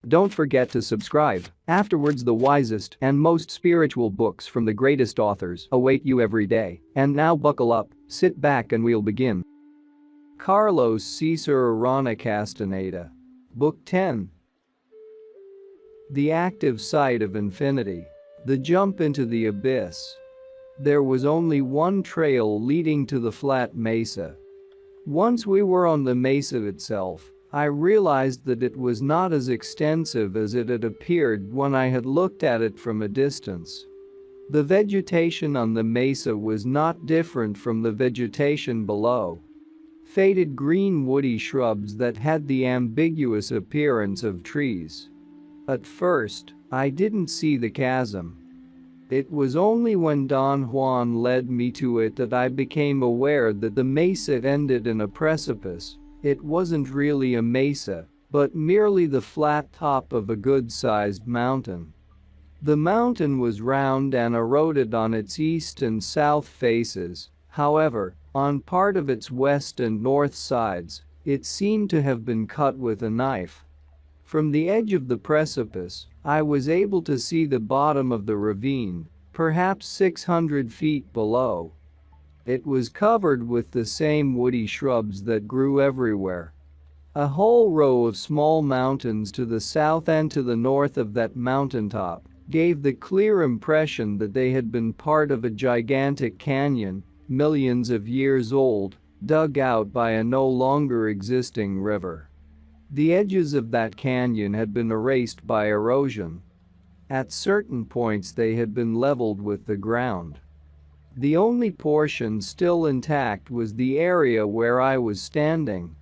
Don't forget to subscribe. Afterwards, the wisest and most spiritual books from the greatest authors await you every day. And now buckle up, sit back and we'll begin. Carlos Castaneda. Book 10. The active side of infinity. The jump into the abyss. There was only one trail leading to the flat mesa. Once we were on the mesa itself, I realized that it was not as extensive as it had appeared when I had looked at it from a distance. The vegetation on the mesa was not different from the vegetation below. Faded green woody shrubs that had the ambiguous appearance of trees. At first, I didn't see the chasm. It was only when Don Juan led me to it that I became aware that the mesa ended in a precipice. It wasn't really a mesa, but merely the flat top of a good-sized mountain. The mountain was round and eroded on its east and south faces. However, on part of its west and north sides, it seemed to have been cut with a knife. From the edge of the precipice, I was able to see the bottom of the ravine, perhaps 600 feet below. It was covered with the same woody shrubs that grew everywhere. A whole row of small mountains to the south and to the north of that mountaintop gave the clear impression that they had been part of a gigantic canyon, millions of years old, dug out by a no longer existing river. The edges of that canyon had been erased by erosion. At certain points they had been leveled with the ground. The only portion still intact was the area where I was standing.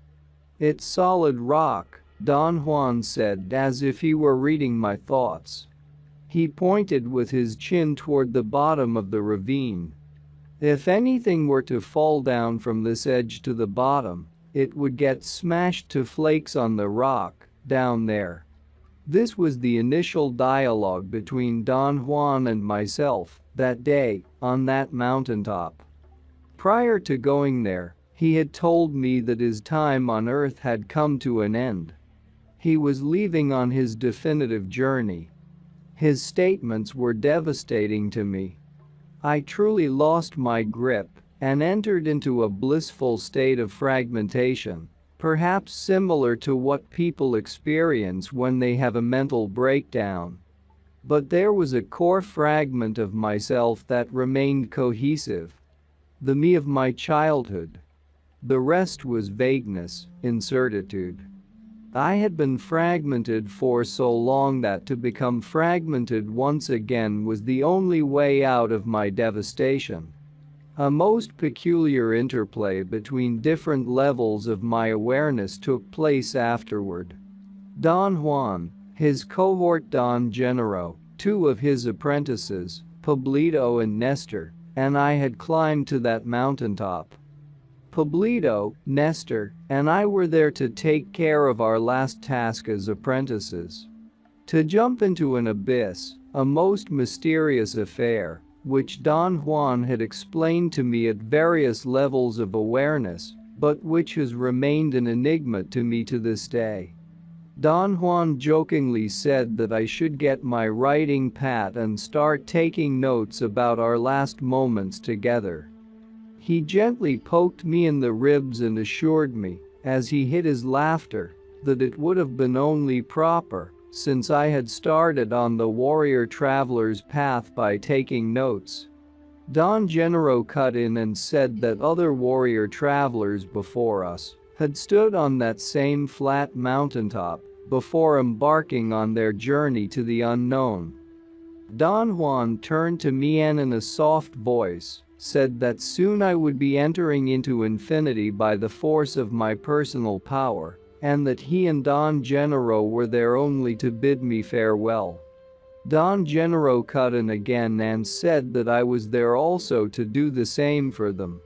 "It's solid rock," Don Juan said as if he were reading my thoughts. He pointed with his chin toward the bottom of the ravine. "If anything were to fall down from this edge to the bottom, it would get smashed to flakes on the rock down there." This was the initial dialogue between Don Juan and myself that day on that mountaintop. Prior to going there, he had told me that his time on Earth had come to an end. He was leaving on his definitive journey. His statements were devastating to me. I truly lost my grip and entered into a blissful state of fragmentation, perhaps similar to what people experience when they have a mental breakdown. But there was a core fragment of myself that remained cohesive. The me of my childhood. The rest was vagueness, incertitude. I had been fragmented for so long that to become fragmented once again was the only way out of my devastation. A most peculiar interplay between different levels of my awareness took place afterward. Don Juan, his cohort Don Genaro, two of his apprentices, Pablito and Nestor, and I had climbed to that mountaintop. Pablito, Nestor, and I were there to take care of our last task as apprentices. To jump into an abyss, a most mysterious affair, which Don Juan had explained to me at various levels of awareness, but which has remained an enigma to me to this day. Don Juan jokingly said that I should get my writing pad and start taking notes about our last moments together. He gently poked me in the ribs and assured me, as he hid his laughter, that it would have been only proper, since I had started on the warrior traveler's path by taking notes. Don Genaro cut in and said that other warrior travelers before us had stood on that same flat mountaintop before embarking on their journey to the unknown. Don Juan turned to me and in a soft voice said that soon I would be entering into infinity by the force of my personal power, and that he and Don Genaro were there only to bid me farewell. Don Genaro cut in again and said that I was there also to do the same for them.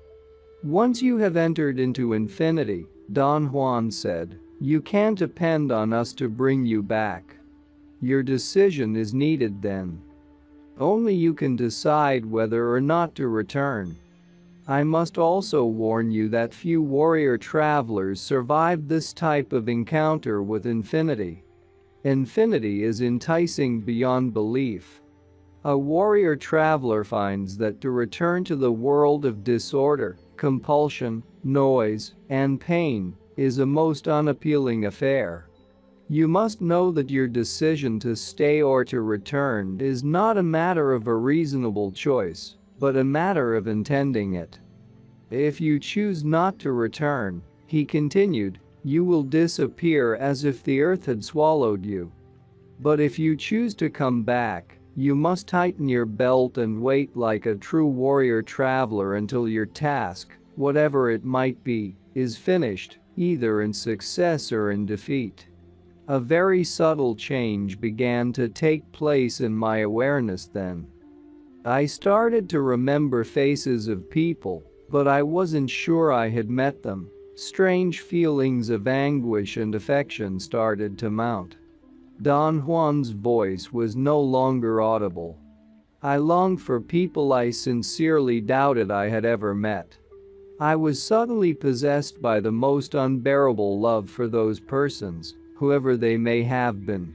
"Once you have entered into infinity," Don Juan said, "you can't depend on us to bring you back. Your decision is needed then. Only you can decide whether or not to return. I must also warn you that few warrior travelers survive this type of encounter with infinity. Infinity is enticing beyond belief. A warrior traveler finds that to return to the world of disorder, compulsion, noise, and pain is a most unappealing affair. You must know that your decision to stay or to return is not a matter of a reasonable choice, but a matter of intending it. If you choose not to return, he continued, you will disappear as if the earth had swallowed you. But if you choose to come back, you must tighten your belt and wait like a true warrior traveler until your task, whatever it might be, is finished, either in success or in defeat. A very subtle change began to take place in my awareness then. I started to remember faces of people, but I wasn't sure I had met them. Strange feelings of anguish and affection started to mount. Don Juan's voice was no longer audible. I longed for people I sincerely doubted I had ever met. I was suddenly possessed by the most unbearable love for those persons, whoever they may have been.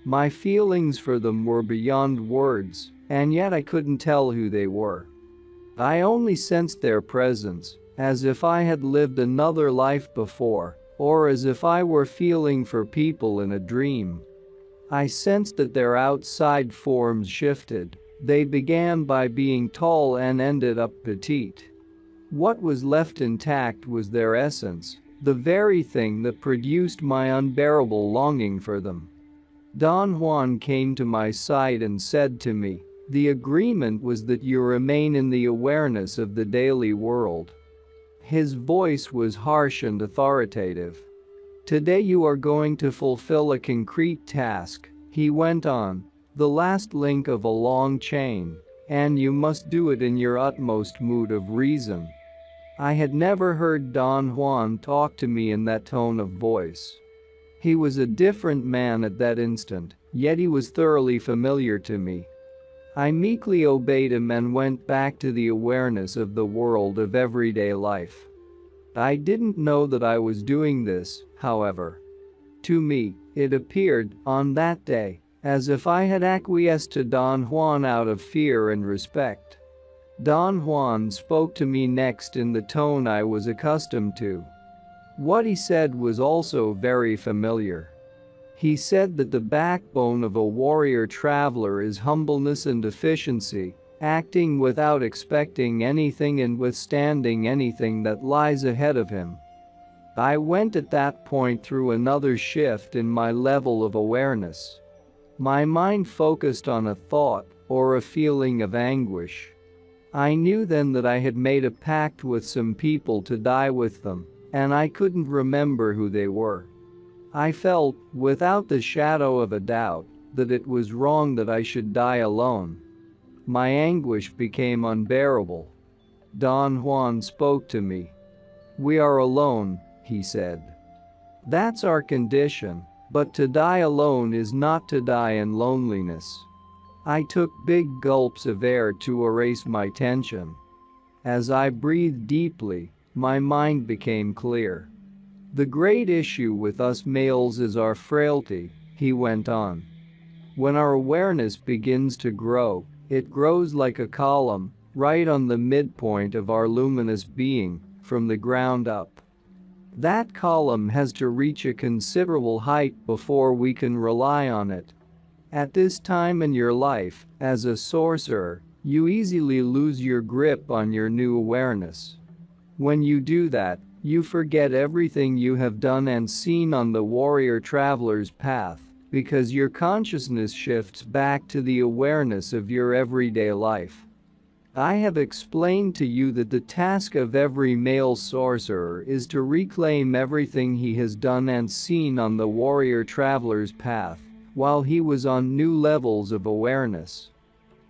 My feelings for them were beyond words, and yet I couldn't tell who they were. I only sensed their presence, as if I had lived another life before, or as if I were feeling for people in a dream. I sensed that their outside forms shifted. They began by being tall and ended up petite. What was left intact was their essence, the very thing that produced my unbearable longing for them. Don Juan came to my side and said to me, the agreement was that you remain in the awareness of the daily world. His voice was harsh and authoritative. Today you are going to fulfill a concrete task, he went on, the last link of a long chain, and you must do it in your utmost mood of reason. I had never heard Don Juan talk to me in that tone of voice. He was a different man at that instant, yet he was thoroughly familiar to me. I meekly obeyed him and went back to the awareness of the world of everyday life. I didn't know that I was doing this, however. To me, it appeared, on that day, as if I had acquiesced to Don Juan out of fear and respect. Don Juan spoke to me next in the tone I was accustomed to. What he said was also very familiar. He said that the backbone of a warrior traveler is humbleness and efficiency, acting without expecting anything and withstanding anything that lies ahead of him. I went at that point through another shift in my level of awareness. My mind focused on a thought or a feeling of anguish. I knew then that I had made a pact with some people to die with them, and I couldn't remember who they were. I felt, without the shadow of a doubt, that it was wrong that I should die alone. My anguish became unbearable. Don Juan spoke to me. We are alone, he said. That's our condition, but to die alone is not to die in loneliness. I took big gulps of air to erase my tension. As I breathed deeply, my mind became clear. The great issue with us males is our frailty, he went on. When our awareness begins to grow, it grows like a column, right on the midpoint of our luminous being, from the ground up. That column has to reach a considerable height before we can rely on it. At this time in your life, as a sorcerer, you easily lose your grip on your new awareness. When you do that, you forget everything you have done and seen on the warrior traveler's path, because your consciousness shifts back to the awareness of your everyday life. I have explained to you that the task of every male sorcerer is to reclaim everything he has done and seen on the warrior traveler's path, while he was on new levels of awareness.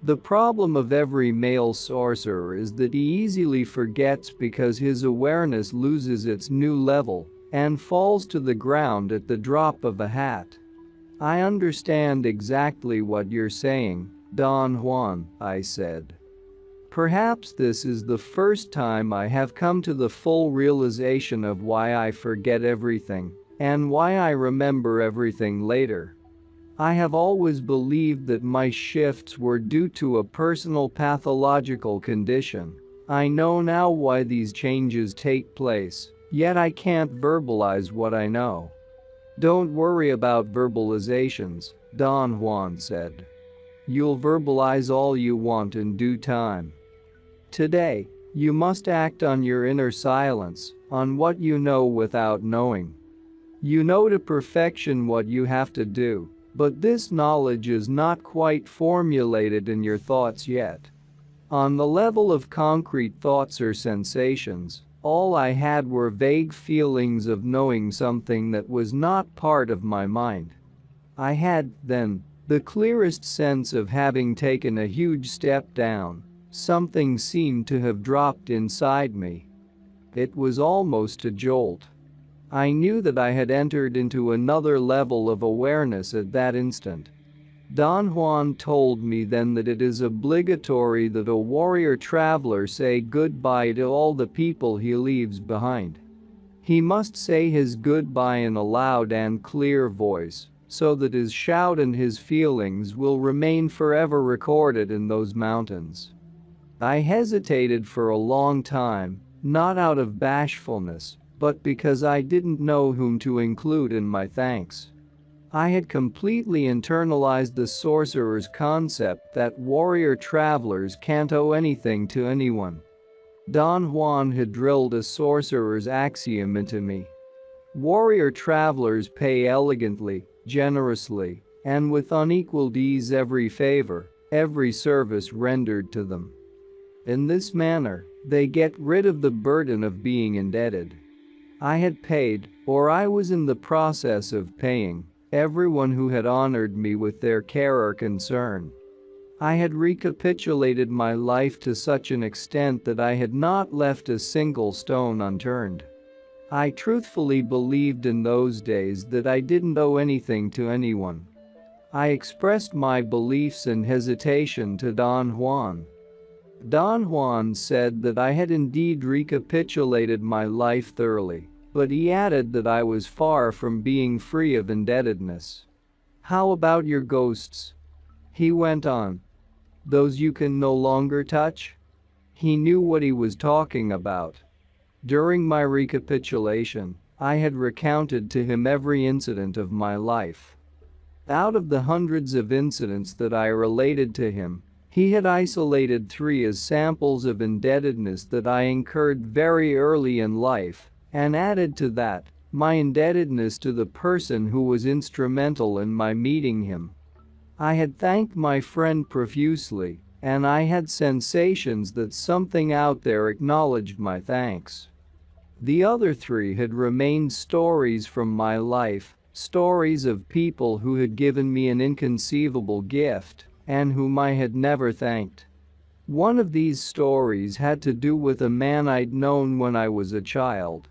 The problem of every male sorcerer is that he easily forgets because his awareness loses its new level and falls to the ground at the drop of a hat. I understand exactly what you're saying, Don Juan, I said. Perhaps this is the first time I have come to the full realization of why I forget everything and why I remember everything later. I have always believed that my shifts were due to a personal pathological condition. I know now why these changes take place, yet I can't verbalize what I know. Don't worry about verbalizations, Don Juan said. You'll verbalize all you want in due time. Today, you must act on your inner silence, on what you know without knowing. You know to perfection what you have to do, but this knowledge is not quite formulated in your thoughts yet. On the level of concrete thoughts or sensations, all I had were vague feelings of knowing something that was not part of my mind. I had, then, the clearest sense of having taken a huge step down. Something seemed to have dropped inside me. It was almost a jolt. I knew that I had entered into another level of awareness at that instant. Don Juan told me then that it is obligatory that a warrior traveler say goodbye to all the people he leaves behind. He must say his goodbye in a loud and clear voice, so that his shout and his feelings will remain forever recorded in those mountains. I hesitated for a long time, not out of bashfulness, but because I didn't know whom to include in my thanks. I had completely internalized the sorcerer's concept that warrior travelers can't owe anything to anyone. Don Juan had drilled a sorcerer's axiom into me. Warrior travelers pay elegantly, generously, and with unequaled ease every favor, every service rendered to them. In this manner, they get rid of the burden of being indebted. I had paid, or I was in the process of paying, everyone who had honored me with their care or concern. I had recapitulated my life to such an extent that I had not left a single stone unturned. I truthfully believed in those days that I didn't owe anything to anyone. I expressed my beliefs and hesitation to Don Juan. Don Juan said that I had indeed recapitulated my life thoroughly, but he added that I was far from being free of indebtedness. "How about your ghosts?" he went on. "Those you can no longer touch?" He knew what he was talking about. During my recapitulation, I had recounted to him every incident of my life. Out of the hundreds of incidents that I related to him, he had isolated 3 as samples of indebtedness that I incurred very early in life, and added to that, my indebtedness to the person who was instrumental in my meeting him. I had thanked my friend profusely, and I had sensations that something out there acknowledged my thanks. The other 3 had remained stories from my life, stories of people who had given me an inconceivable gift, and whom I had never thanked. One of these stories had to do with a man I'd known when I was a child.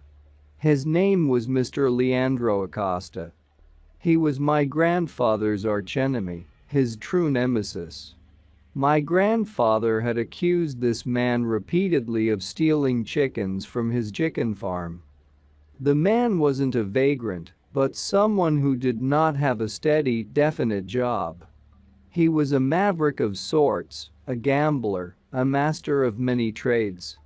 His name was Mr. Leandro Acosta. He was my grandfather's archenemy, his true nemesis. My grandfather had accused this man repeatedly of stealing chickens from his chicken farm. The man wasn't a vagrant, but someone who did not have a steady, definite job. He was a maverick of sorts, a gambler, a master of many trades.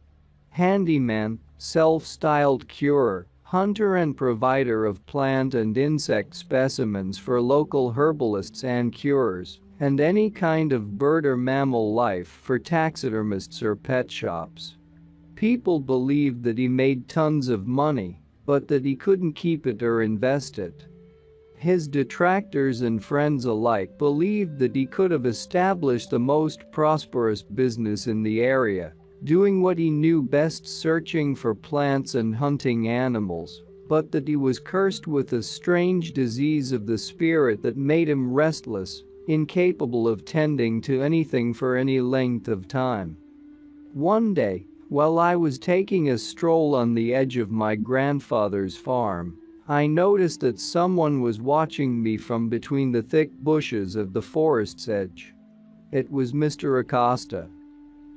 Handyman, self-styled curer, hunter and provider of plant and insect specimens for local herbalists and curers, and any kind of bird or mammal life for taxidermists or pet shops. People believed that he made tons of money, but that he couldn't keep it or invest it. His detractors and friends alike believed that he could have established the most prosperous business in the area, doing what he knew best, searching for plants and hunting animals, but that he was cursed with a strange disease of the spirit that made him restless, incapable of tending to anything for any length of time. One day, while I was taking a stroll on the edge of my grandfather's farm, I noticed that someone was watching me from between the thick bushes of the forest's edge. It was Mr. Acosta.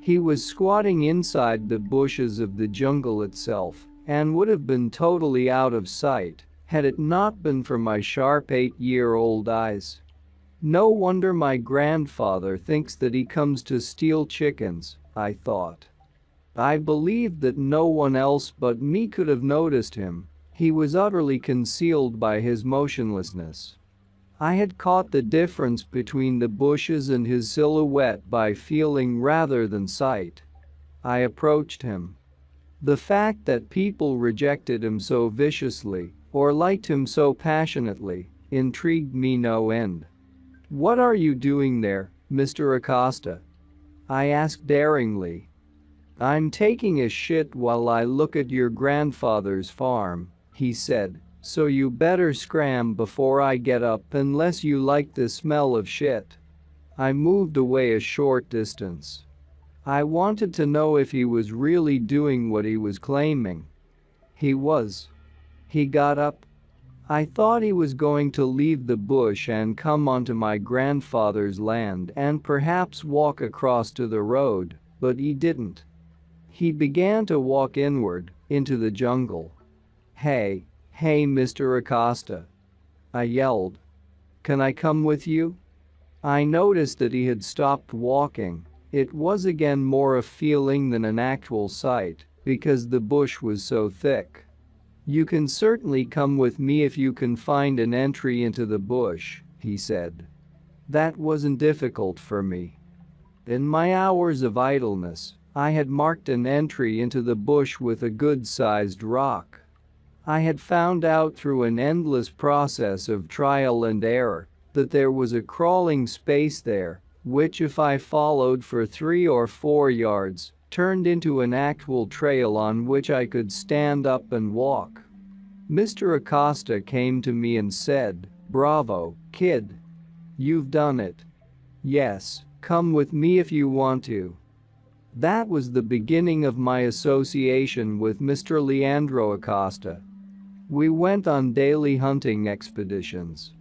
He was squatting inside the bushes of the jungle itself, and would have been totally out of sight had it not been for my sharp 8-year-old eyes. No wonder my grandfather thinks that he comes to steal chickens, I thought. I believed that no one else but me could have noticed him. He was utterly concealed by his motionlessness. I had caught the difference between the bushes and his silhouette by feeling rather than sight. I approached him. The fact that people rejected him so viciously, or liked him so passionately, intrigued me no end. "What are you doing there, Mr. Acosta?" I asked daringly. "I'm taking a shit while I look at your grandfather's farm," he said, "so you better scram before I get up unless you like the smell of shit." I moved away a short distance. I wanted to know if he was really doing what he was claiming. He was. He got up. I thought he was going to leave the bush and come onto my grandfather's land and perhaps walk across to the road, but he didn't. He began to walk inward, into the jungle. Hey, Mr. Acosta," I yelled. "Can I come with you?" I noticed that he had stopped walking. It was again more a feeling than an actual sight, because the bush was so thick. "You can certainly come with me if you can find an entry into the bush," he said. That wasn't difficult for me. In my hours of idleness, I had marked an entry into the bush with a good-sized rock. I had found out through an endless process of trial and error that there was a crawling space there, which if I followed for 3 or 4 yards, turned into an actual trail on which I could stand up and walk. Mr. Acosta came to me and said, "Bravo, kid. You've done it. Yes, come with me if you want to." That was the beginning of my association with Mr. Leandro Acosta. We went on daily hunting expeditions.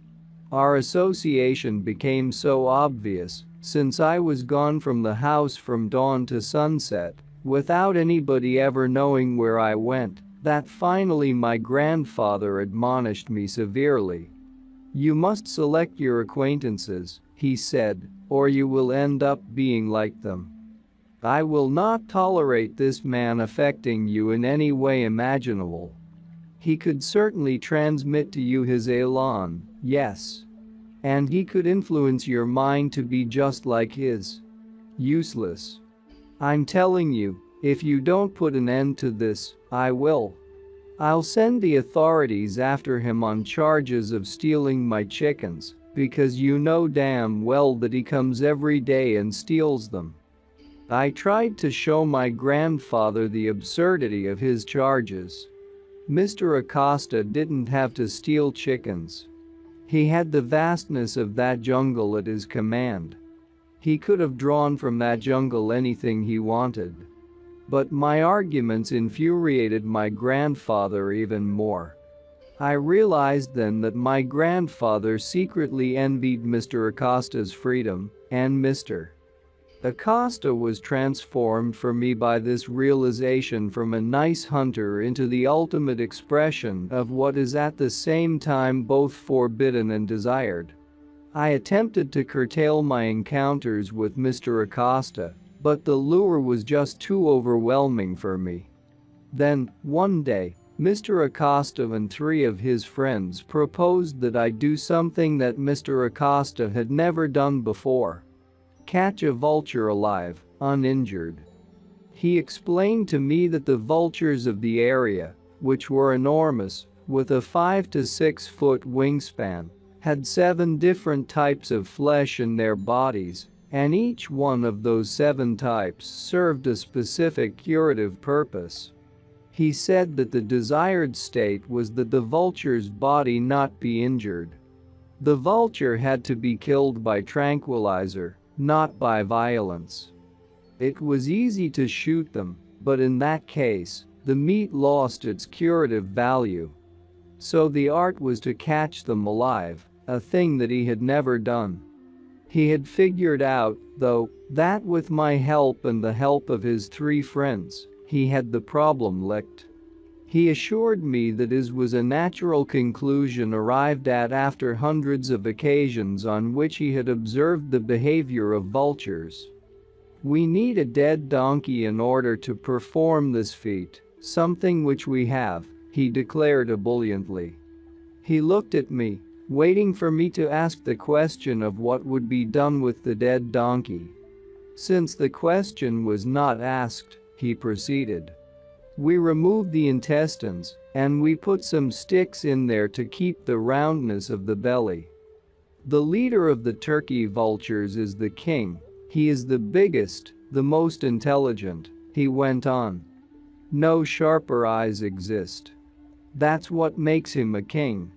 Our association became so obvious, since I was gone from the house from dawn to sunset, without anybody ever knowing where I went, that finally my grandfather admonished me severely. "You must select your acquaintances," he said, "or you will end up being like them. I will not tolerate this man affecting you in any way imaginable. He could certainly transmit to you his elan, yes. And he could influence your mind to be just like his. Useless. I'm telling you, if you don't put an end to this, I will. I'll send the authorities after him on charges of stealing my chickens, because you know damn well that he comes every day and steals them." I tried to show my grandfather the absurdity of his charges. Mr. Acosta didn't have to steal chickens. He had the vastness of that jungle at his command. He could have drawn from that jungle anything he wanted. But my arguments infuriated my grandfather even more. I realized then that my grandfather secretly envied Mr. Acosta's freedom, and Mr. Acosta was transformed for me by this realization from a nice hunter into the ultimate expression of what is at the same time both forbidden and desired. I attempted to curtail my encounters with Mr. Acosta, but the lure was just too overwhelming for me. Then, one day, Mr. Acosta and 3 of his friends proposed that I do something that Mr. Acosta had never done before. Catch a vulture alive, uninjured. He explained to me that the vultures of the area, which were enormous, with a 5 to 6 foot wingspan, had 7 different types of flesh in their bodies, and each one of those 7 types served a specific curative purpose. He said that the desired state was that the vulture's body not be injured. The vulture had to be killed by tranquilizer, not by violence. It was easy to shoot them, but in that case, the meat lost its curative value. So the art was to catch them alive, a thing that he had never done. He had figured out, though, that with my help and the help of his 3 friends, he had the problem licked. He assured me that his was a natural conclusion arrived at after hundreds of occasions on which he had observed the behavior of vultures. We need a dead donkey in order to perform this feat, something which we have, he declared ebulliently. He looked at me, waiting for me to ask the question of what would be done with the dead donkey. Since the question was not asked, he proceeded. We removed the intestines, and we put some sticks in there to keep the roundness of the belly. The leader of the turkey vultures is the king. He is the biggest, the most intelligent, he went on. No sharper eyes exist. That's what makes him a king.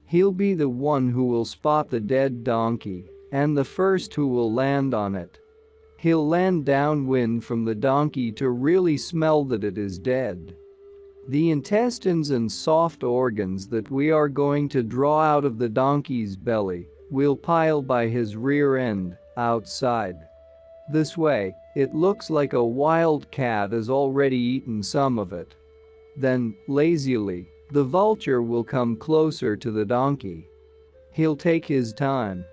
He'll be the one who will spot the dead donkey, and the first who will land on it. He'll land downwind from the donkey to really smell that it is dead. The intestines and soft organs that we are going to draw out of the donkey's belly, we'll pile by his rear end, outside. This way, it looks like a wild cat has already eaten some of it. Then, lazily, the vulture will come closer to the donkey. He'll take his time.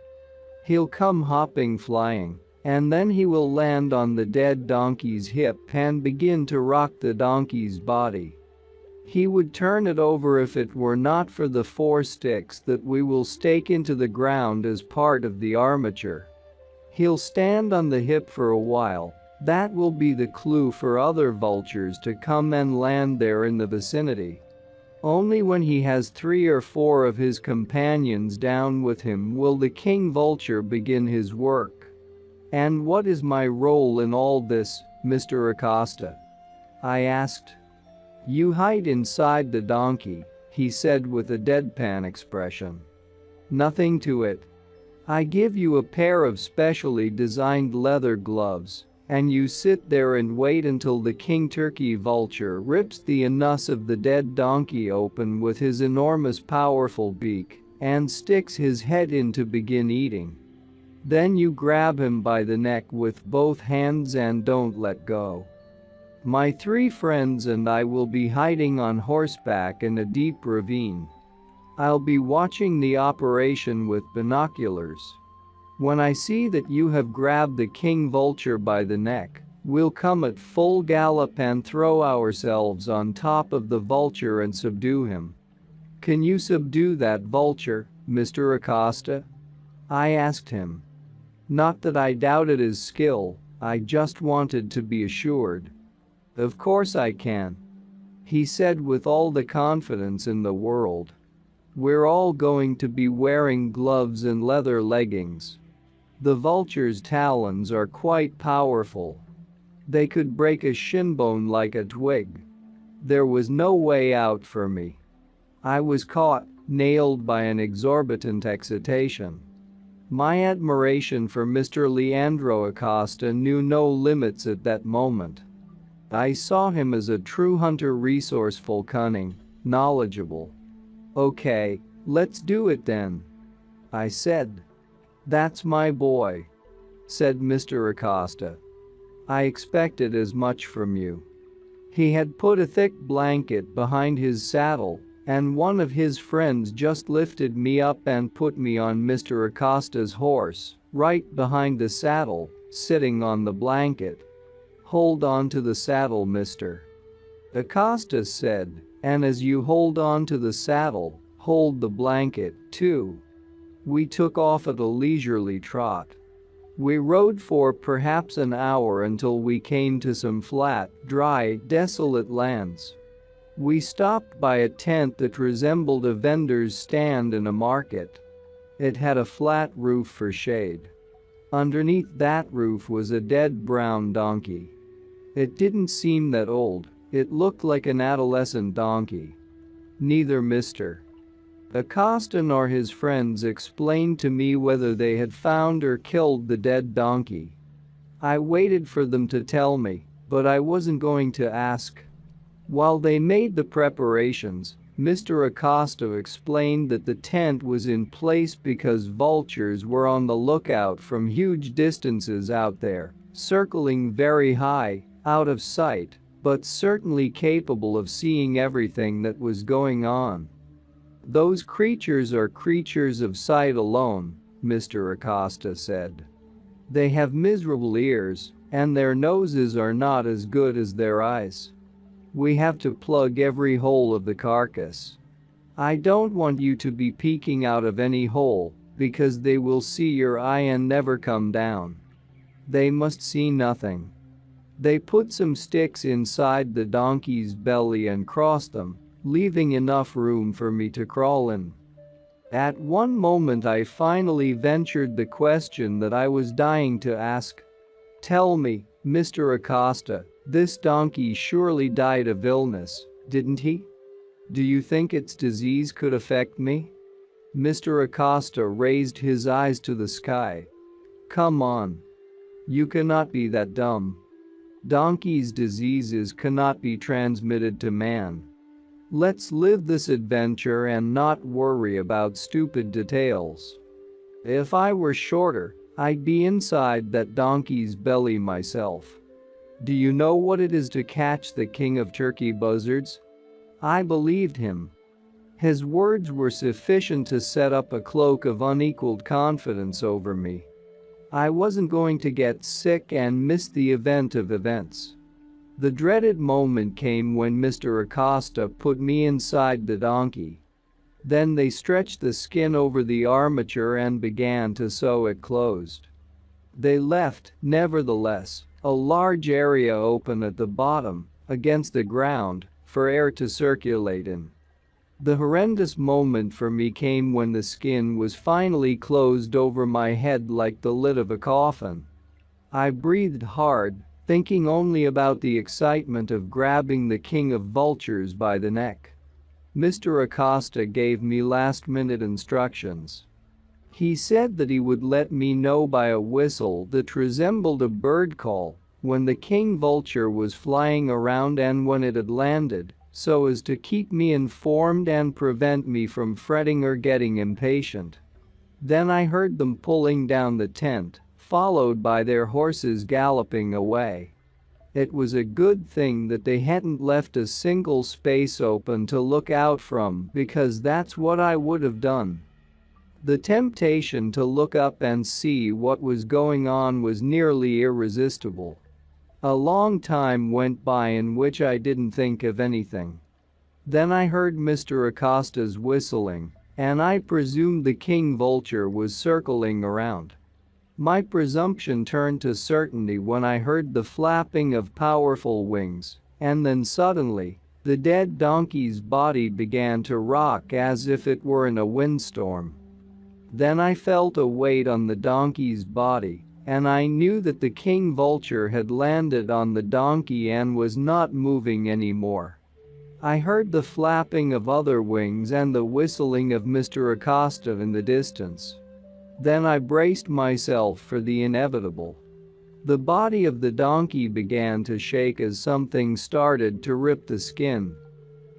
He'll come hopping flying, and then he will land on the dead donkey's hip and begin to rock the donkey's body. He would turn it over if it were not for the 4 sticks that we will stake into the ground as part of the armature. He'll stand on the hip for a while. That will be the clue for other vultures to come and land there in the vicinity. Only when he has 3 or 4 of his companions down with him will the king vulture begin his work. And what is my role in all this, Mr. Acosta? I asked. You hide inside the donkey, he said with a deadpan expression. Nothing to it. I give you a pair of specially designed leather gloves, and you sit there and wait until the king turkey vulture rips the anus of the dead donkey open with his enormous powerful beak and sticks his head in to begin eating. Then you grab him by the neck with both hands and don't let go. My 3 friends and I will be hiding on horseback in a deep ravine. I'll be watching the operation with binoculars. When I see that you have grabbed the king vulture by the neck, we'll come at full gallop and throw ourselves on top of the vulture and subdue him. Can you subdue that vulture, Mr. Acosta? I asked him. Not that I doubted his skill, I just wanted to be assured. Of course I can, he said with all the confidence in the world. We're all going to be wearing gloves and leather leggings. The vulture's talons are quite powerful. They could break a shin bone like a twig. There was no way out for me. I was caught, nailed by an exorbitant excitation. My admiration for Mr. Leandro Acosta knew no limits at that moment. I saw him as a true hunter, resourceful, cunning, knowledgeable. Okay, let's do it then, I said. That's my boy, said Mr. Acosta. I expected as much from you. He had put a thick blanket behind his saddle, and one of his friends just lifted me up and put me on Mr. Acosta's horse, right behind the saddle, sitting on the blanket. Hold on to the saddle, Mr. Acosta said, and as you hold on to the saddle, hold the blanket, too. We took off at a leisurely trot. We rode for perhaps an hour until we came to some flat, dry, desolate lands. We stopped by a tent that resembled a vendor's stand in a market. It had a flat roof for shade. Underneath that roof was a dead brown donkey. It didn't seem that old, it looked like an adolescent donkey. Neither Mr. Acosta nor his friends explained to me whether they had found or killed the dead donkey. I waited for them to tell me, but I wasn't going to ask. While they made the preparations, Mr. Acosta explained that the tent was in place because vultures were on the lookout from huge distances out there, circling very high, out of sight, but certainly capable of seeing everything that was going on. "Those creatures are creatures of sight alone," Mr. Acosta said. "They have miserable ears, and their noses are not as good as their eyes. We have to plug every hole of the carcass. I don't want you to be peeking out of any hole, because they will see your eye and never come down. They must see nothing." They put some sticks inside the donkey's belly and crossed them, leaving enough room for me to crawl in. At one moment I finally ventured the question that I was dying to ask. "Tell me, Mr. Acosta, this donkey surely died of illness, didn't he? Do you think its disease could affect me?" Mr. Acosta raised his eyes to the sky. "Come on. You cannot be that dumb. Donkeys' diseases cannot be transmitted to man. Let's live this adventure and not worry about stupid details. If I were shorter, I'd be inside that donkey's belly myself. Do you know what it is to catch the king of turkey buzzards?" I believed him. His words were sufficient to set up a cloak of unequaled confidence over me. I wasn't going to get sick and miss the event of events. The dreaded moment came when Mr. Acosta put me inside the donkey. Then they stretched the skin over the armature and began to sew it closed. They left, nevertheless, a large area open at the bottom, against the ground, for air to circulate in. The horrendous moment for me came when the skin was finally closed over my head like the lid of a coffin. I breathed hard, thinking only about the excitement of grabbing the king of vultures by the neck. Mr. Acosta gave me last-minute instructions. He said that he would let me know by a whistle that resembled a bird call when the king vulture was flying around and when it had landed, so as to keep me informed and prevent me from fretting or getting impatient. Then I heard them pulling down the tent, followed by their horses galloping away. It was a good thing that they hadn't left a single space open to look out from, because that's what I would have done. The temptation to look up and see what was going on was nearly irresistible. A long time went by in which I didn't think of anything. Then I heard Mr. Acosta's whistling, and I presumed the king vulture was circling around. My presumption turned to certainty when I heard the flapping of powerful wings, and then suddenly, the dead donkey's body began to rock as if it were in a windstorm. Then I felt a weight on the donkey's body, and I knew that the king vulture had landed on the donkey and was not moving anymore. I heard the flapping of other wings and the whistling of Mr. Acosta in the distance. Then I braced myself for the inevitable. The body of the donkey began to shake as something started to rip the skin.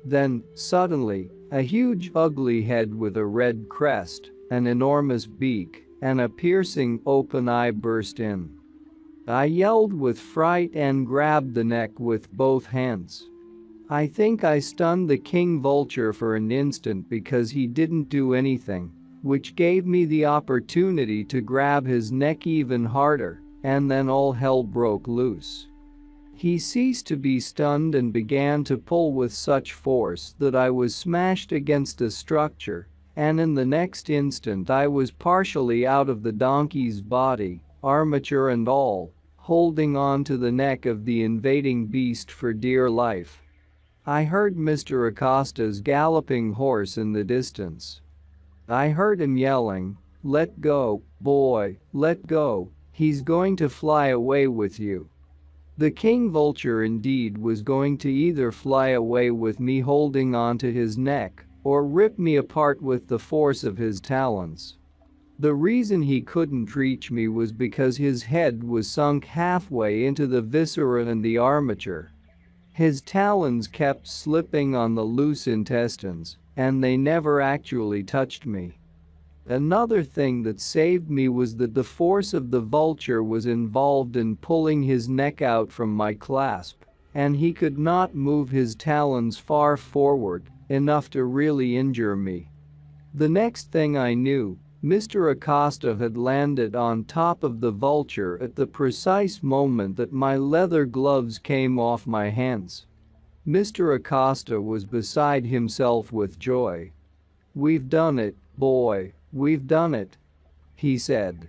Then, suddenly, a huge ugly head with a red crest, an enormous beak, and a piercing open eye burst in. I yelled with fright and grabbed the neck with both hands. I think I stunned the king vulture for an instant because he didn't do anything, which gave me the opportunity to grab his neck even harder, and then all hell broke loose. He ceased to be stunned and began to pull with such force that I was smashed against a structure, and in the next instant I was partially out of the donkey's body, armature and all, holding on to the neck of the invading beast for dear life. I heard Mr. Acosta's galloping horse in the distance. I heard him yelling, "Let go, boy, let go, he's going to fly away with you." The king vulture indeed was going to either fly away with me holding onto his neck, or rip me apart with the force of his talons. The reason he couldn't reach me was because his head was sunk halfway into the viscera and the armature. His talons kept slipping on the loose intestines, and they never actually touched me. Another thing that saved me was that the force of the vulture was involved in pulling his neck out from my clasp, and he could not move his talons far forward enough to really injure me. The next thing I knew, Mr. Acosta had landed on top of the vulture at the precise moment that my leather gloves came off my hands. Mr. Acosta was beside himself with joy. "We've done it, boy, we've done it," he said.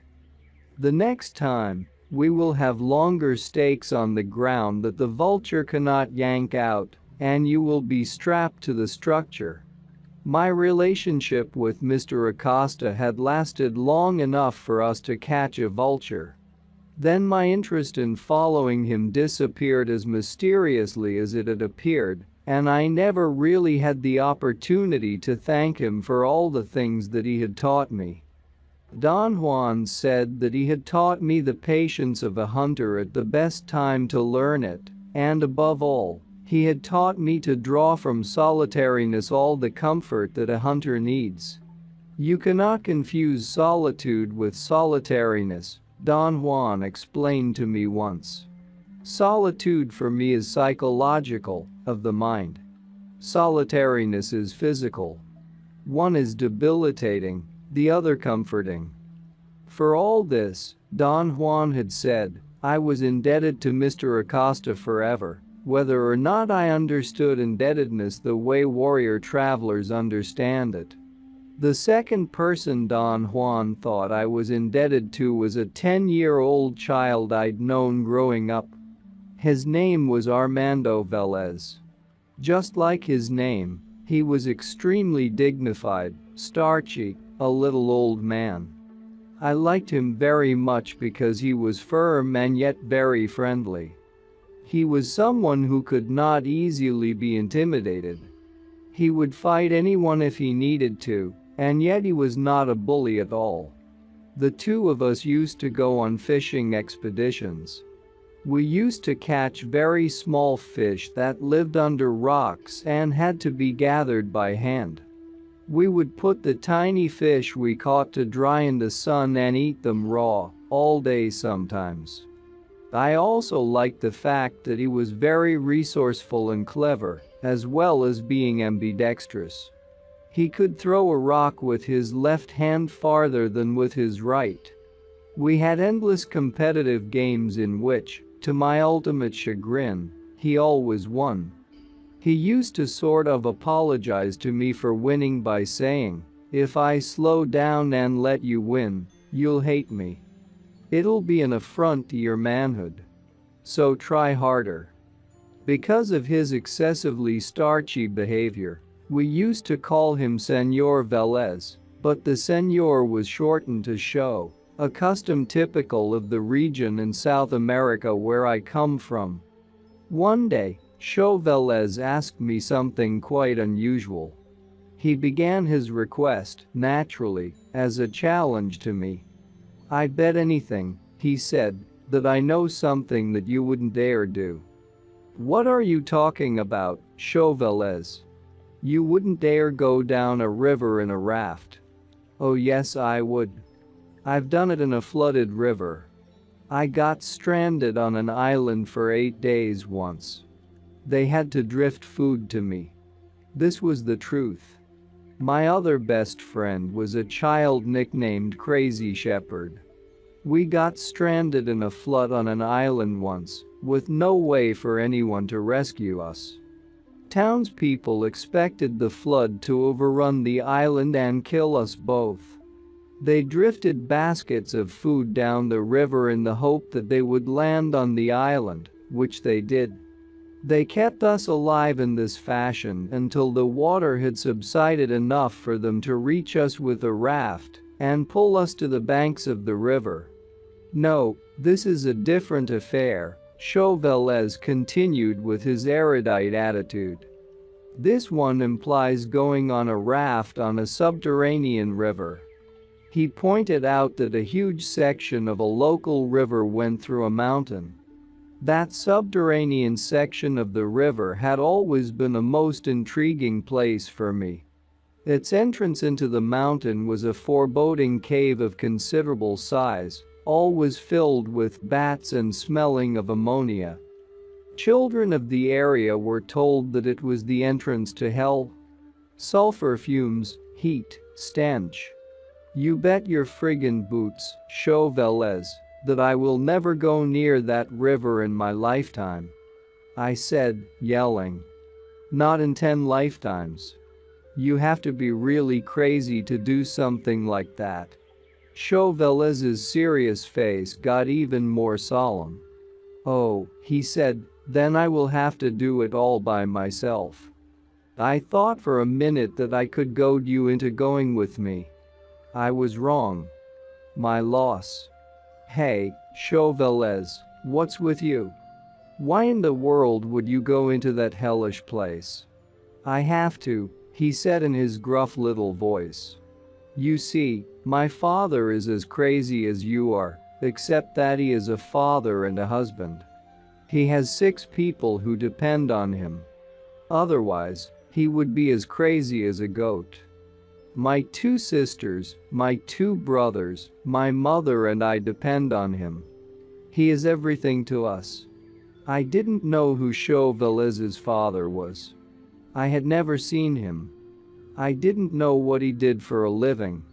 "The next time, we will have longer stakes on the ground that the vulture cannot yank out, and you will be strapped to the structure." My relationship with Mr. Acosta had lasted long enough for us to catch a vulture. Then my interest in following him disappeared as mysteriously as it had appeared, and I never really had the opportunity to thank him for all the things that he had taught me. Don Juan said that he had taught me the patience of a hunter at the best time to learn it, and above all, he had taught me to draw from solitariness all the comfort that a hunter needs. "You cannot confuse solitude with solitariness," Don Juan explained to me once. "Solitude for me is psychological, of the mind. Solitariness is physical. One is debilitating, the other comforting." For all this, Don Juan had said, I was indebted to Mr. Acosta forever, whether or not I understood indebtedness the way warrior travelers understand it. The second person Don Juan thought I was indebted to was a 10-year-old child I'd known growing up. His name was Armando Velez. Just like his name, he was extremely dignified, starchy, a little old man. I liked him very much because he was firm and yet very friendly. He was someone who could not easily be intimidated. He would fight anyone if he needed to, and yet he was not a bully at all. The two of us used to go on fishing expeditions. We used to catch very small fish that lived under rocks and had to be gathered by hand. We would put the tiny fish we caught to dry in the sun and eat them raw, all day sometimes. I also liked the fact that he was very resourceful and clever, as well as being ambidextrous. He could throw a rock with his left hand farther than with his right. We had endless competitive games in which, to my ultimate chagrin, he always won. He used to sort of apologize to me for winning by saying, "If I slow down and let you win, you'll hate me. It'll be an affront to your manhood. So try harder." Because of his excessively starchy behavior, we used to call him Señor Velez, but the Señor was shortened to Show, a custom typical of the region in South America where I come from. One day, Show Velez asked me something quite unusual. He began his request, naturally, as a challenge to me. "I'd bet anything," he said, "that I know something that you wouldn't dare do." "What are you talking about, Show Velez? You wouldn't dare go down a river in a raft." "Oh yes I would. I've done it in a flooded river. I got stranded on an island for 8 days once. They had to drift food to me." This was the truth. My other best friend was a child nicknamed Crazy Shepherd. We got stranded in a flood on an island once, with no way for anyone to rescue us. Townspeople expected the flood to overrun the island and kill us both. They drifted baskets of food down the river in the hope that they would land on the island, which they did. They kept us alive in this fashion until the water had subsided enough for them to reach us with a raft and pull us to the banks of the river. "No, this is a different affair," Show Velez continued with his erudite attitude. "This one implies going on a raft on a subterranean river." He pointed out that a huge section of a local river went through a mountain. That subterranean section of the river had always been a most intriguing place for me. Its entrance into the mountain was a foreboding cave of considerable size, always filled with bats and smelling of ammonia. Children of the area were told that it was the entrance to hell. Sulfur fumes, heat, stench. You bet your friggin' boots, Chauvelez, that I will never go near that river in my lifetime. I said, yelling. Not in 10 lifetimes. You have to be really crazy to do something like that. Chauvelez's serious face got even more solemn. Oh, he said, then I will have to do it all by myself. I thought for a minute that I could goad you into going with me. I was wrong. My loss. Hey, Chauvelez, what's with you? Why in the world would you go into that hellish place? I have to, he said in his gruff little voice. You see, my father is as crazy as you are, except that he is a father and a husband. He has 6 people who depend on him. Otherwise, he would be as crazy as a goat. My 2 sisters, my 2 brothers, my mother and I depend on him. He is everything to us. I didn't know who Chauvelez's father was. I had never seen him. I didn't know what he did for a living.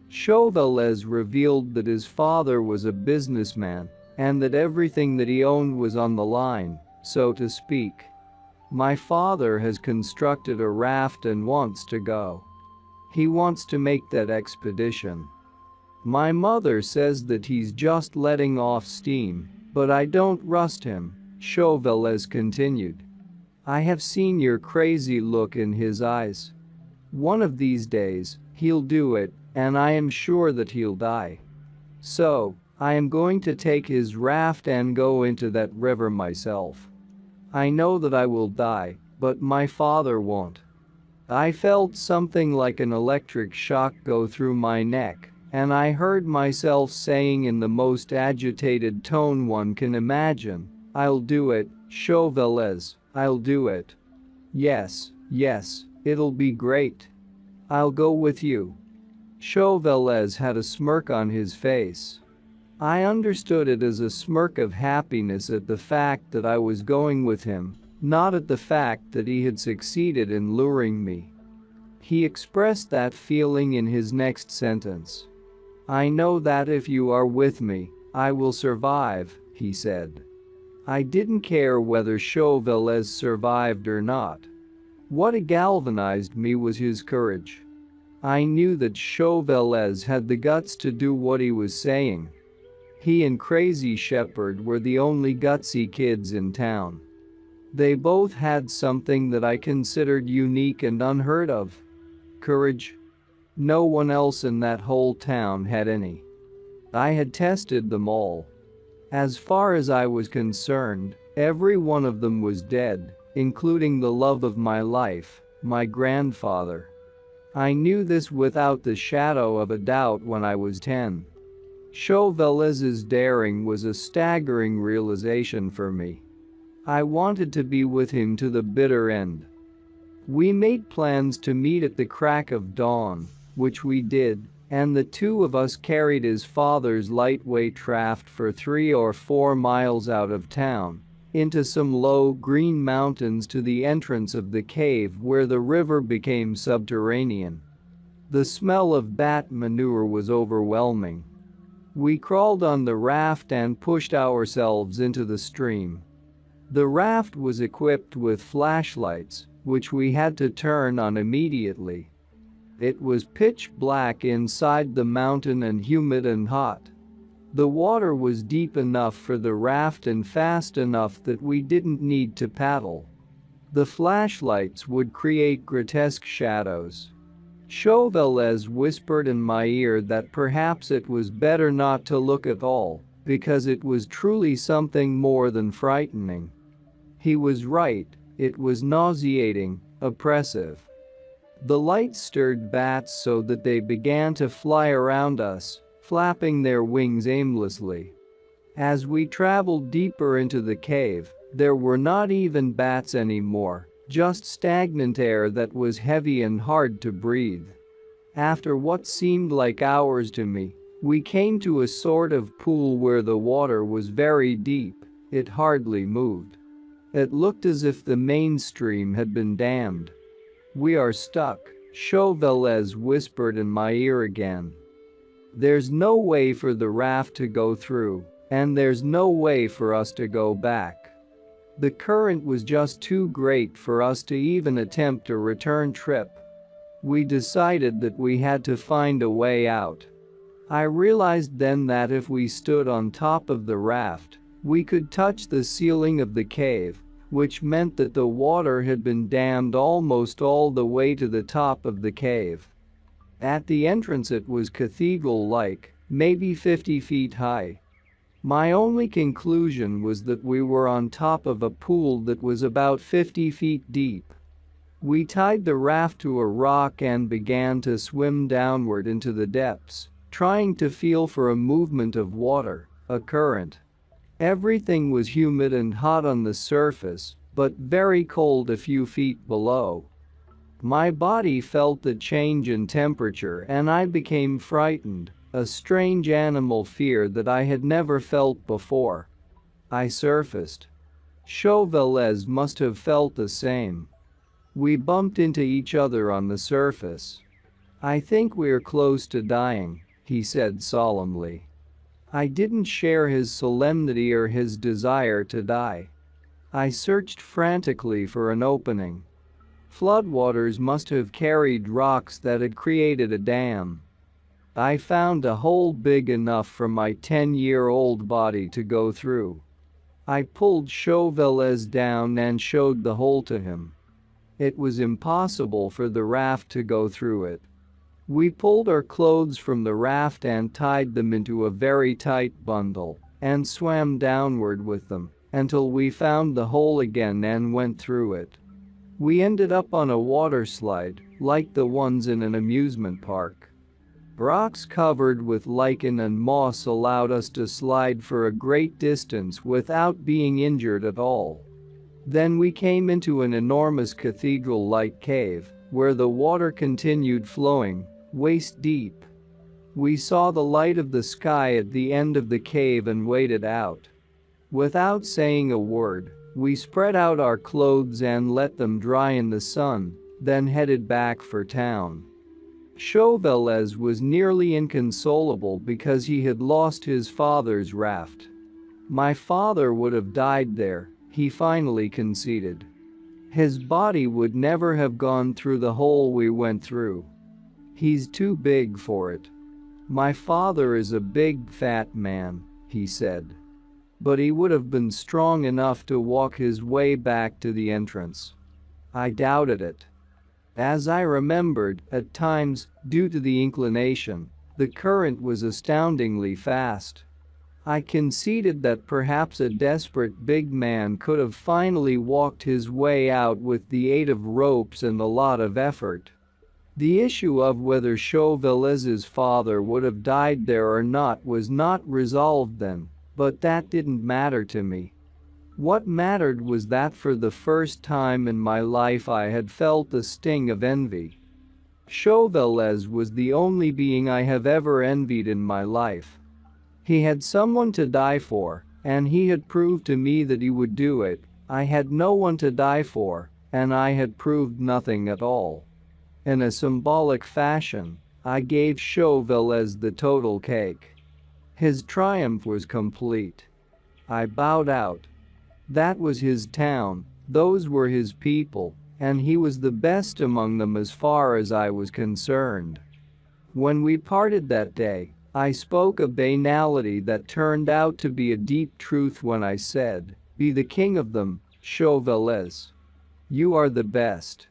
Chauvelez revealed that his father was a businessman and that everything that he owned was on the line, so to speak. My father has constructed a raft and wants to go. He wants to make that expedition. My mother says that he's just letting off steam, but I don't trust him, Chauvelez continued. I have seen your crazy look in his eyes. One of these days, he'll do it, and I am sure that he'll die. So, I am going to take his raft and go into that river myself. I know that I will die, but my father won't. I felt something like an electric shock go through my neck, and I heard myself saying in the most agitated tone one can imagine, I'll do it, Chauvelez, I'll do it. Yes, yes, it'll be great. I'll go with you. Chauvelez had a smirk on his face. I understood it as a smirk of happiness at the fact that I was going with him, not at the fact that he had succeeded in luring me. He expressed that feeling in his next sentence. I know that if you are with me, I will survive, he said. I didn't care whether Chauvelez survived or not. What galvanized me was his courage. I knew that Chauvelez had the guts to do what he was saying. He and Crazy Shepherd were the only gutsy kids in town. They both had something that I considered unique and unheard of. Courage. No one else in that whole town had any. I had tested them all. As far as I was concerned, every one of them was dead, including the love of my life, my grandfather. I knew this without the shadow of a doubt when I was 10. Chauvelez's daring was a staggering realization for me. I wanted to be with him to the bitter end. We made plans to meet at the crack of dawn, which we did, and the 2 of us carried his father's lightweight raft for 3 or 4 miles out of town, into some low green mountains to the entrance of the cave where the river became subterranean. The smell of bat manure was overwhelming. We crawled on the raft and pushed ourselves into the stream. The raft was equipped with flashlights, which we had to turn on immediately. It was pitch black inside the mountain and humid and hot. The water was deep enough for the raft and fast enough that we didn't need to paddle. The flashlights would create grotesque shadows. Chauvelez whispered in my ear that perhaps it was better not to look at all, because it was truly something more than frightening. He was right, it was nauseating, oppressive. The light stirred bats so that they began to fly around us, flapping their wings aimlessly. As we traveled deeper into the cave, there were not even bats anymore, just stagnant air that was heavy and hard to breathe. After what seemed like hours to me, we came to a sort of pool where the water was very deep, it hardly moved. It looked as if the mainstream had been dammed. "We are stuck," Chauvelez whispered in my ear again. "There's no way for the raft to go through, and there's no way for us to go back." The current was just too great for us to even attempt a return trip. We decided that we had to find a way out. I realized then that if we stood on top of the raft, we could touch the ceiling of the cave, which meant that the water had been dammed almost all the way to the top of the cave. At the entrance it was cathedral-like, maybe 50 feet high. My only conclusion was that we were on top of a pool that was about 50 feet deep. We tied the raft to a rock and began to swim downward into the depths, trying to feel for a movement of water, a current. Everything was humid and hot on the surface, but very cold a few feet below. My body felt the change in temperature and I became frightened, a strange animal fear that I had never felt before. I surfaced. Chauvelez must have felt the same. We bumped into each other on the surface. "I think we're close to dying," he said solemnly. I didn't share his solemnity or his desire to die. I searched frantically for an opening. Floodwaters must have carried rocks that had created a dam. I found a hole big enough for my 10-year-old body to go through. I pulled Chauvelez down and showed the hole to him. It was impossible for the raft to go through it. We pulled our clothes from the raft and tied them into a very tight bundle and swam downward with them until we found the hole again and went through it. We ended up on a water slide, like the ones in an amusement park. Rocks covered with lichen and moss allowed us to slide for a great distance without being injured at all. Then we came into an enormous cathedral-like cave, where the water continued flowing, waist deep. We saw the light of the sky at the end of the cave and waded out. Without saying a word, we spread out our clothes and let them dry in the sun, then headed back for town. Chauvelez was nearly inconsolable because he had lost his father's raft. "My father would have died there," he finally conceded. "His body would never have gone through the hole we went through. He's too big for it. My father is a big fat man," he said. "But he would have been strong enough to walk his way back to the entrance." I doubted it. As I remembered, at times, due to the inclination, the current was astoundingly fast. I conceded that perhaps a desperate big man could have finally walked his way out with the aid of ropes and a lot of effort. The issue of whether Chauvelez's father would have died there or not was not resolved then, but that didn't matter to me. What mattered was that for the first time in my life I had felt the sting of envy. Chauvelez was the only being I have ever envied in my life. He had someone to die for, and he had proved to me that he would do it. I had no one to die for, and I had proved nothing at all. In a symbolic fashion, I gave Chauvelez the total cake. His triumph was complete. I bowed out. That was his town, those were his people, and he was the best among them as far as I was concerned. When we parted that day, I spoke a banality that turned out to be a deep truth when I said, "Be the king of them, Chauvelez. You are the best."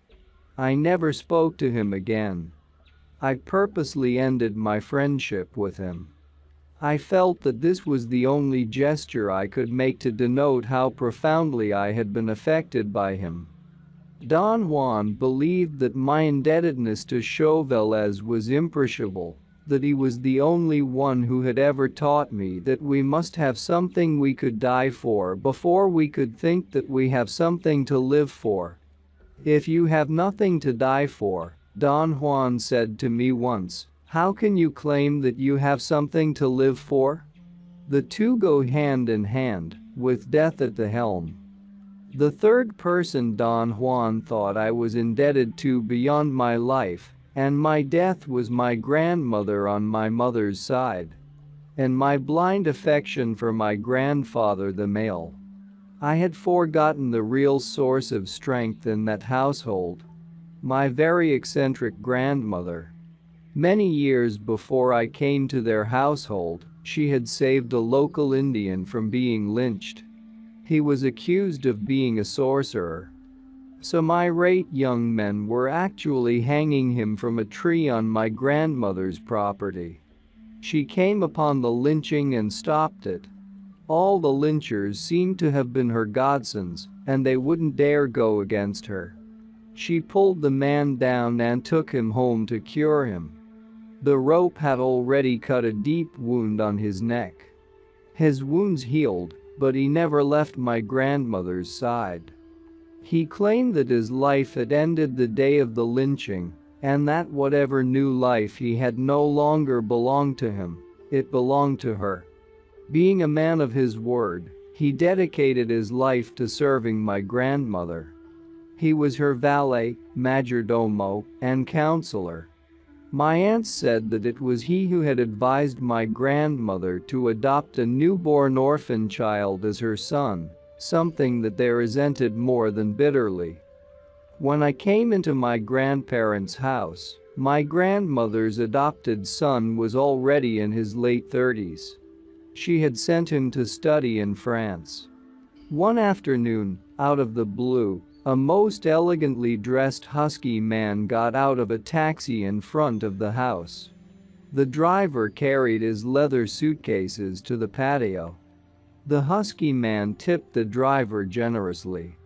I never spoke to him again. I purposely ended my friendship with him. I felt that this was the only gesture I could make to denote how profoundly I had been affected by him. Don Juan believed that my indebtedness to Chauvelez was imperishable, that he was the only one who had ever taught me that we must have something we could die for before we could think that we have something to live for. "If you have nothing to die for," Don Juan said to me once, "how can you claim that you have something to live for? The two go hand in hand, with death at the helm." The third person Don Juan thought I was indebted to beyond my life, and my death was my grandmother on my mother's side. And my blind affection for my grandfather the male. I had forgotten the real source of strength in that household. My very eccentric grandmother. Many years before I came to their household, she had saved a local Indian from being lynched. He was accused of being a sorcerer. Some irate young men were actually hanging him from a tree on my grandmother's property. She came upon the lynching and stopped it. All the lynchers seemed to have been her godsons, and they wouldn't dare go against her. She pulled the man down and took him home to cure him. The rope had already cut a deep wound on his neck. His wounds healed, but he never left my grandmother's side. He claimed that his life had ended the day of the lynching, and that whatever new life he had no longer belonged to him, it belonged to her. Being a man of his word, he dedicated his life to serving my grandmother. He was her valet, majordomo, and counselor. My aunt said that it was he who had advised my grandmother to adopt a newborn orphan child as her son, something that they resented more than bitterly. When I came into my grandparents' house, my grandmother's adopted son was already in his late 30s. She had sent him to study in France. One afternoon, out of the blue, a most elegantly dressed husky man got out of a taxi in front of the house. The driver carried his leather suitcases to the patio. The husky man tipped the driver generously.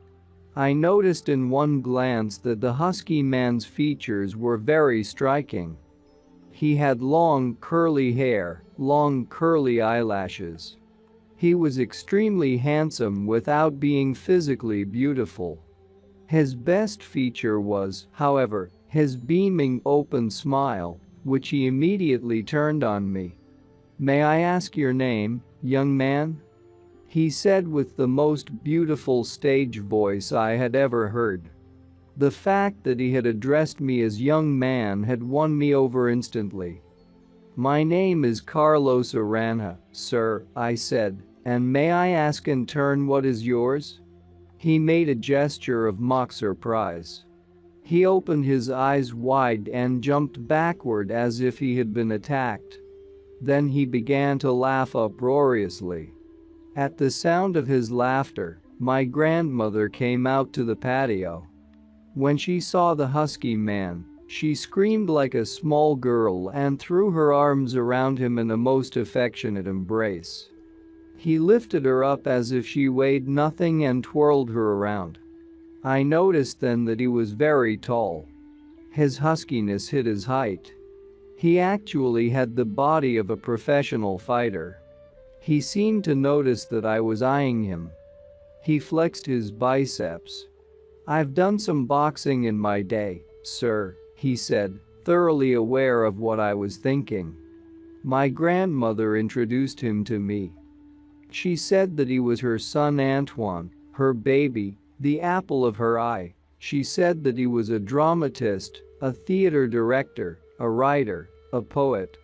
I noticed in one glance that the husky man's features were very striking. He had long curly hair, long curly eyelashes. He was extremely handsome without being physically beautiful. His best feature was, however, his beaming open smile, which he immediately turned on me. "May I ask your name, young man?" he said with the most beautiful stage voice I had ever heard. The fact that he had addressed me as young man had won me over instantly. "My name is Carlos Castaneda, sir," I said, "and may I ask in turn what is yours?" He made a gesture of mock surprise. He opened his eyes wide and jumped backward as if he had been attacked. Then he began to laugh uproariously. At the sound of his laughter, my grandmother came out to the patio. When she saw the husky man, she screamed like a small girl and threw her arms around him in a most affectionate embrace. He lifted her up as if she weighed nothing and twirled her around. I noticed then that he was very tall. His huskiness hid his height. He actually had the body of a professional fighter. He seemed to notice that I was eyeing him. He flexed his biceps. "I've done some boxing in my day, sir," he said, thoroughly aware of what I was thinking. My grandmother introduced him to me. She said that he was her son Antoine, her baby, the apple of her eye. She said that he was a dramatist, a theater director, a writer, a poet.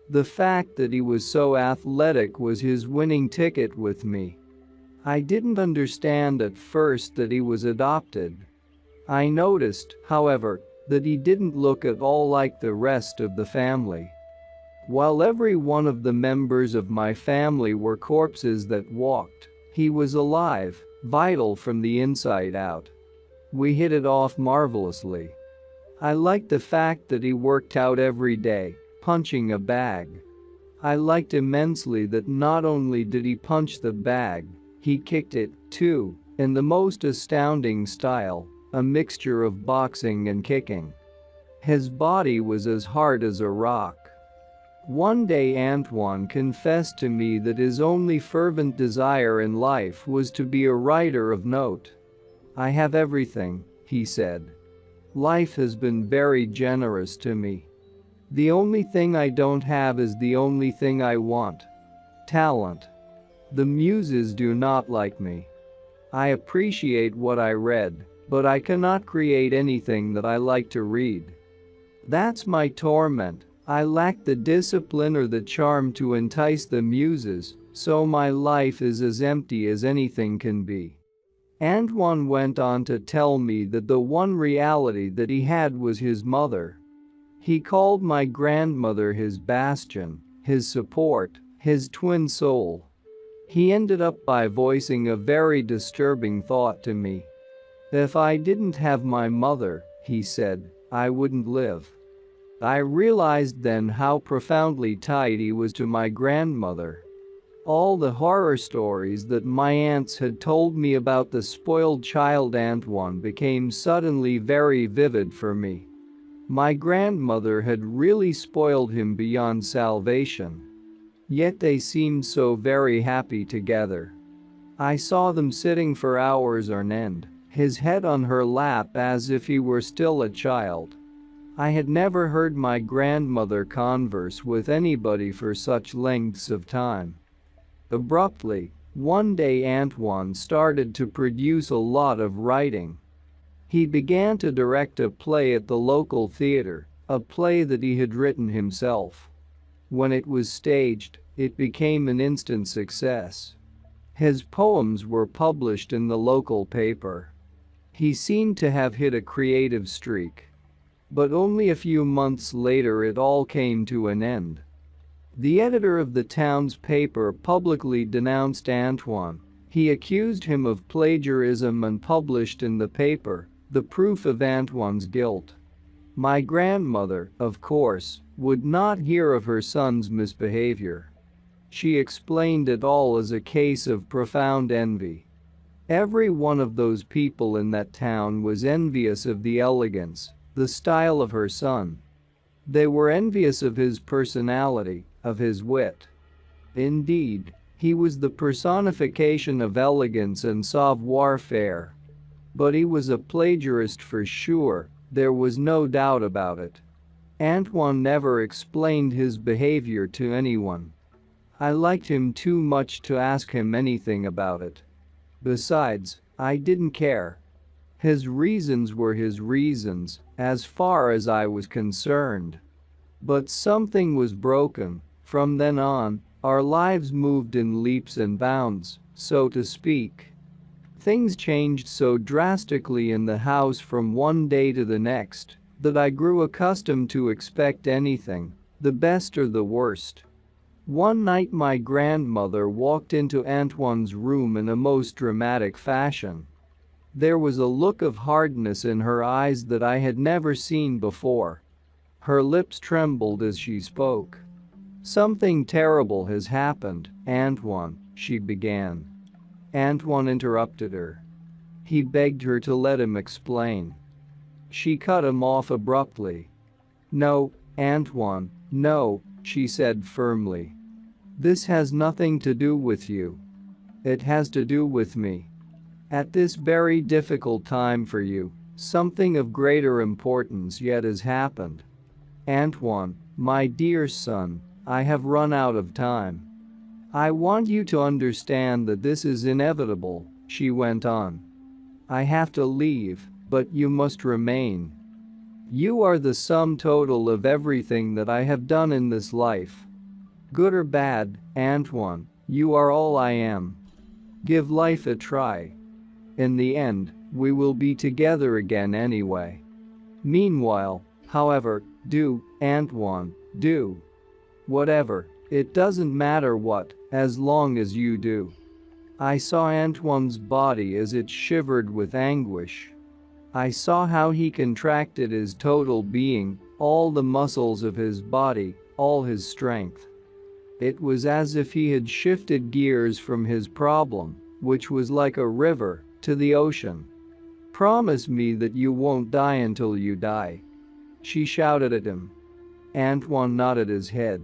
The fact that he was so athletic was his winning ticket with me. I didn't understand at first that he was adopted. I noticed, however, that he didn't look at all like the rest of the family. While every one of the members of my family were corpses that walked, he was alive, vital from the inside out. We hit it off marvelously. I liked the fact that he worked out every day, punching a bag. I liked immensely that not only did he punch the bag, he kicked it, too, in the most astounding style, a mixture of boxing and kicking. His body was as hard as a rock. One day Antoine confessed to me that his only fervent desire in life was to be a writer of note. "I have everything," he said. "Life has been very generous to me. The only thing I don't have is the only thing I want: talent. The muses do not like me. I appreciate what I read, but I cannot create anything that I like to read. That's my torment. I lack the discipline or the charm to entice the muses, so my life is as empty as anything can be. Antoine went on to tell me that the one reality that he had was his mother. He called my grandmother his bastion, his support, his twin soul. He ended up by voicing a very disturbing thought to me. If I didn't have my mother, he said, I wouldn't live. I realized then how profoundly tied he was to my grandmother. All the horror stories that my aunts had told me about the spoiled child Antoine became suddenly very vivid for me. My grandmother had really spoiled him beyond salvation. Yet they seemed so very happy together. I saw them sitting for hours on end, his head on her lap as if he were still a child. I had never heard my grandmother converse with anybody for such lengths of time. Abruptly, one day Antoine started to produce a lot of writing. He began to direct a play at the local theater, a play that he had written himself. When it was staged, it became an instant success. His poems were published in the local paper. He seemed to have hit a creative streak. But only a few months later it all came to an end. The editor of the town's paper publicly denounced Antoine. He accused him of plagiarism and published in the paper the proof of Antoine's guilt. My grandmother, of course, would not hear of her son's misbehavior. She explained it all as a case of profound envy. Every one of those people in that town was envious of the elegance, the style of her son. They were envious of his personality, of his wit. Indeed, he was the personification of elegance and savoir-faire. But he was a plagiarist for sure, there was no doubt about it. Antoine never explained his behavior to anyone. I liked him too much to ask him anything about it. Besides, I didn't care. His reasons were his reasons, as far as I was concerned. But something was broken. From then on, our lives moved in leaps and bounds, so to speak. Things changed so drastically in the house from one day to the next that I grew accustomed to expect anything, the best or the worst. One night my grandmother walked into Antoine's room in a most dramatic fashion. There was a look of hardness in her eyes that I had never seen before. Her lips trembled as she spoke. Something terrible has happened, Antoine, she began. Antoine interrupted her. He begged her to let him explain. She cut him off abruptly. No, Antoine, no, she said firmly. This has nothing to do with you. It has to do with me. At this very difficult time for you, something of greater importance yet has happened. Antoine, my dear son, I have run out of time. I want you to understand that this is inevitable, she went on. I have to leave, but you must remain. You are the sum total of everything that I have done in this life. Good or bad, Antoine, you are all I am. Give life a try. In the end, we will be together again anyway. Meanwhile, however, do, Antoine, do. Whatever, it doesn't matter what, as long as you do. I saw Antoine's body as it shivered with anguish. I saw how he contracted his total being, all the muscles of his body, all his strength. It was as if he had shifted gears from his problem, which was like a river, to the ocean. Promise me that you won't die until you die. She shouted at him. Antoine nodded his head.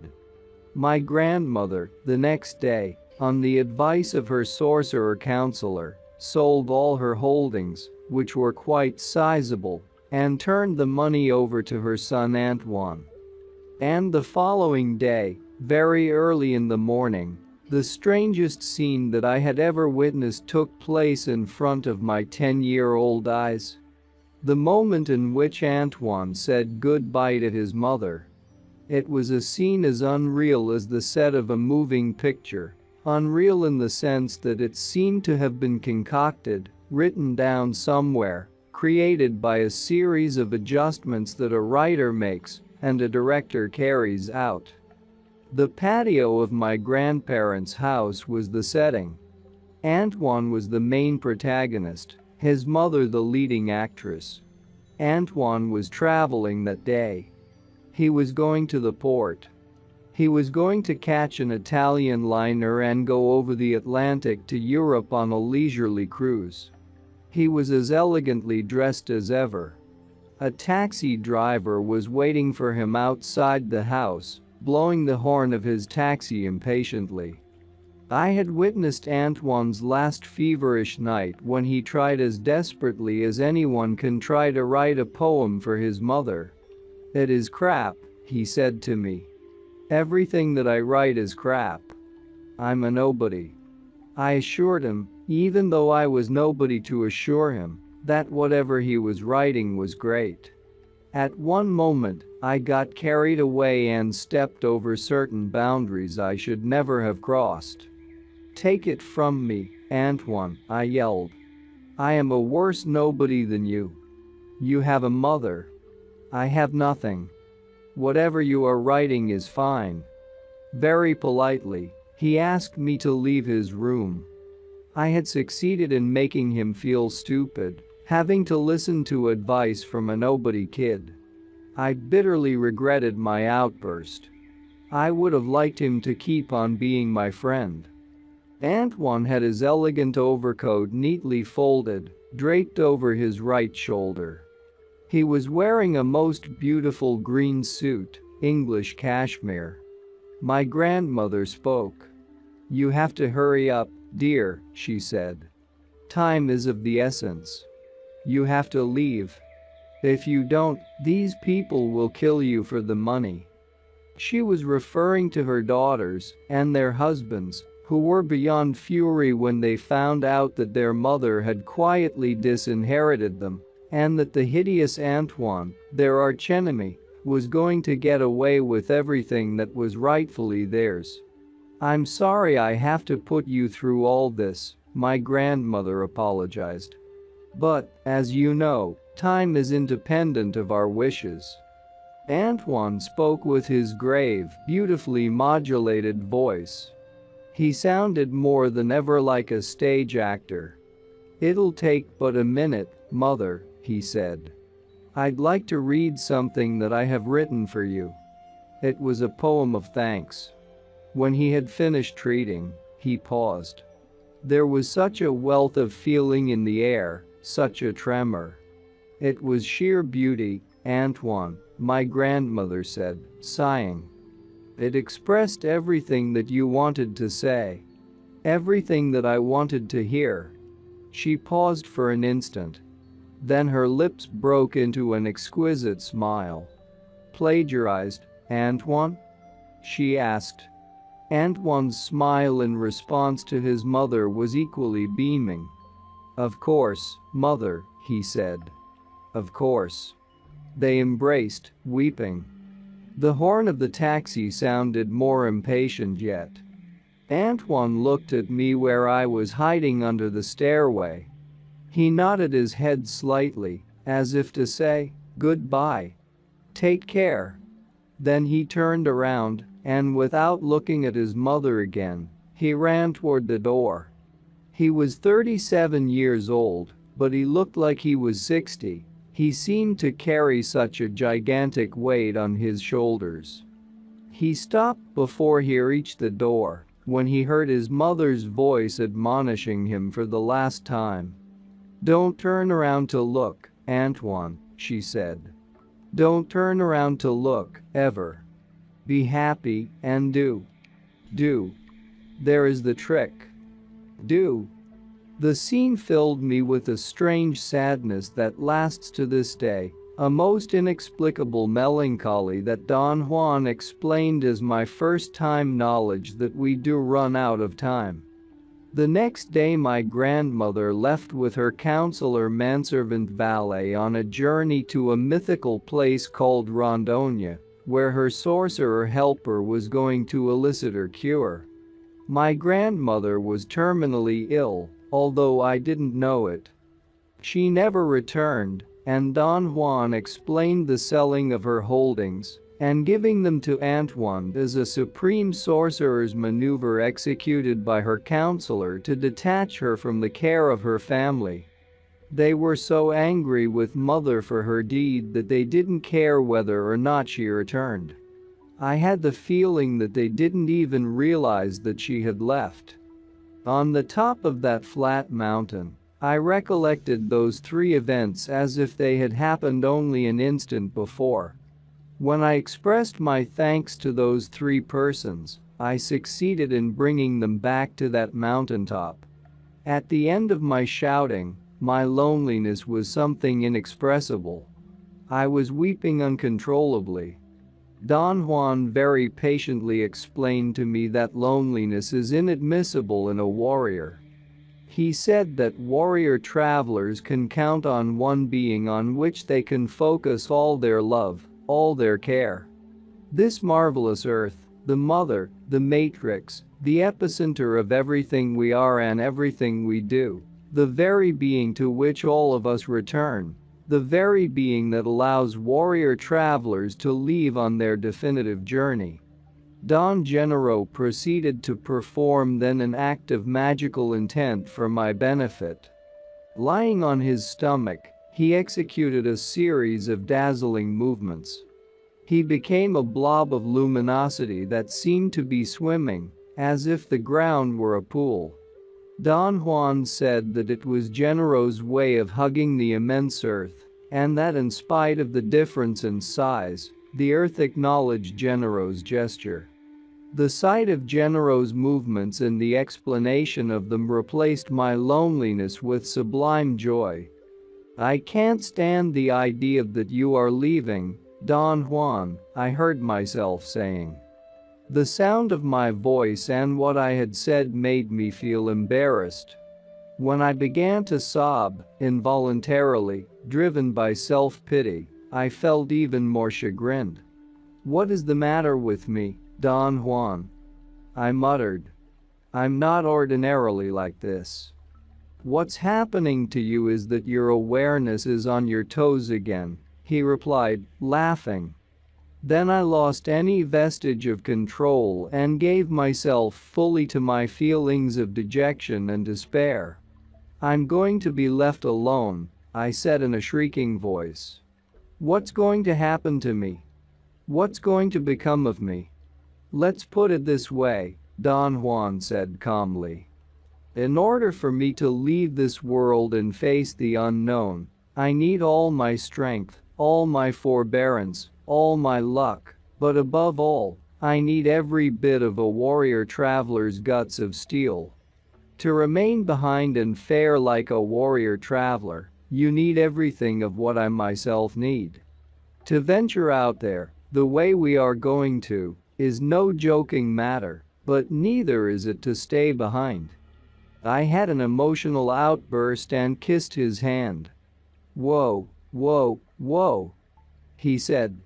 My grandmother, the next day, on the advice of her sorcerer counselor, sold all her holdings, which were quite sizable, and turned the money over to her son Antoine. And the following day, very early in the morning, The strangest scene that I had ever witnessed took place in front of my 10-year-old eyes. The moment in which Antoine said goodbye to his mother. It was a scene as unreal as the set of a moving picture, unreal in the sense that it seemed to have been concocted, written down somewhere, created by a series of adjustments that a writer makes and a director carries out. The patio of my grandparents' house was the setting. Antoine was the main protagonist, his mother the leading actress. Antoine was traveling that day. He was going to the port. He was going to catch an Italian liner and go over the Atlantic to Europe on a leisurely cruise. He was as elegantly dressed as ever. A taxi driver was waiting for him outside the house, blowing the horn of his taxi impatiently. I had witnessed Antoine's last feverish night when he tried as desperately as anyone can try to write a poem for his mother. "It is crap," he said to me. "Everything that I write is crap. I'm a nobody." I assured him, even though I was nobody to assure him, that whatever he was writing was great. At one moment, I got carried away and stepped over certain boundaries I should never have crossed. "Take it from me, Antoine," I yelled. "I am a worse nobody than you. You have a mother. I have nothing. Whatever you are writing is fine." Very politely, he asked me to leave his room. I had succeeded in making him feel stupid, having to listen to advice from a nobody kid. I bitterly regretted my outburst. I would have liked him to keep on being my friend. Antoine had his elegant overcoat neatly folded, draped over his right shoulder. He was wearing a most beautiful green suit, English cashmere. My grandmother spoke. "You have to hurry up, dear," she said. "Time is of the essence. You have to leave. If you don't, these people will kill you for the money." She was referring to her daughters and their husbands, who were beyond fury when they found out that their mother had quietly disinherited them, and that the hideous Antoine, their archenemy, was going to get away with everything that was rightfully theirs. "I'm sorry I have to put you through all this," my grandmother apologized. "But, as you know, time is independent of our wishes." Antoine spoke with his grave, beautifully modulated voice. He sounded more than ever like a stage actor. "It'll take but a minute, Mother," he said. "I'd like to read something that I have written for you." It was a poem of thanks. When he had finished reading, he paused. There was such a wealth of feeling in the air, such a tremor. "It was sheer beauty, Antoine," my grandmother said, sighing. "It expressed everything that you wanted to say. Everything that I wanted to hear." She paused for an instant. Then her lips broke into an exquisite smile. "Plagiarized, Antoine?" she asked. Antoine's smile in response to his mother was equally beaming. "Of course, Mother," he said. "Of course." They embraced, weeping. The horn of the taxi sounded more impatient yet. Antoine looked at me where I was hiding under the stairway. He nodded his head slightly, as if to say, "Goodbye. Take care." Then he turned around, and without looking at his mother again, he ran toward the door. He was 37 years old, but he looked like he was 60. He seemed to carry such a gigantic weight on his shoulders. He stopped before he reached the door, when he heard his mother's voice admonishing him for the last time. "Don't turn around to look, Antoine," she said. "Don't turn around to look, ever. Be happy and do. There is the trick. Do." The scene filled me with a strange sadness that lasts to this day. A most inexplicable melancholy that Don Juan explained as my first-time knowledge that we do run out of time. The next day my grandmother left with her counselor manservant valet on a journey to a mythical place called Rondonia, where her sorcerer helper was going to elicit her cure. My grandmother was terminally ill, although I didn't know it. She never returned, and Don Juan explained the selling of her holdings and giving them to Antoine as a supreme sorcerer's maneuver executed by her counselor to detach her from the care of her family. They were so angry with Mother for her deed that they didn't care whether or not she returned. I had the feeling that they didn't even realize that she had left. On the top of that flat mountain, I recollected those 3 events as if they had happened only an instant before. When I expressed my thanks to those 3 persons, I succeeded in bringing them back to that mountaintop. At the end of my shouting, my loneliness was something inexpressible. I was weeping uncontrollably. Don Juan very patiently explained to me that loneliness is inadmissible in a warrior. He said that warrior travelers can count on one being on which they can focus all their love, all their care. This marvelous earth, the mother, the matrix, the epicenter of everything we are and everything we do, the very being to which all of us return, the very being that allows warrior travelers to leave on their definitive journey. Don Gennaro proceeded to perform then an act of magical intent for my benefit. Lying on his stomach, he executed a series of dazzling movements. He became a blob of luminosity that seemed to be swimming, as if the ground were a pool. Don Juan said that it was Gennaro's way of hugging the immense earth, and that in spite of the difference in size, the earth acknowledged Gennaro's gesture. The sight of Gennaro's movements and the explanation of them replaced my loneliness with sublime joy. "I can't stand the idea that you are leaving, Don Juan," I heard myself saying. The sound of my voice and what I had said made me feel embarrassed. When I began to sob, involuntarily, driven by self-pity, I felt even more chagrined. "What is the matter with me, Don Juan?" I muttered. "I'm not ordinarily like this." "What's happening to you is that your awareness is on your toes again," he replied, laughing. Then I lost any vestige of control and gave myself fully to my feelings of dejection and despair. "I'm going to be left alone," I said in a shrieking voice. "What's going to happen to me? What's going to become of me?" "Let's put it this way," Don Juan said calmly. "In order for me to leave this world and face the unknown, I need all my strength, all my forbearance, all my luck, but above all, I need every bit of a warrior traveler's guts of steel. To remain behind and fare like a warrior traveler, you need everything of what I myself need. To venture out there, the way we are going to, is no joking matter, but neither is it to stay behind." I had an emotional outburst and kissed his hand. "Whoa, whoa, whoa," he said.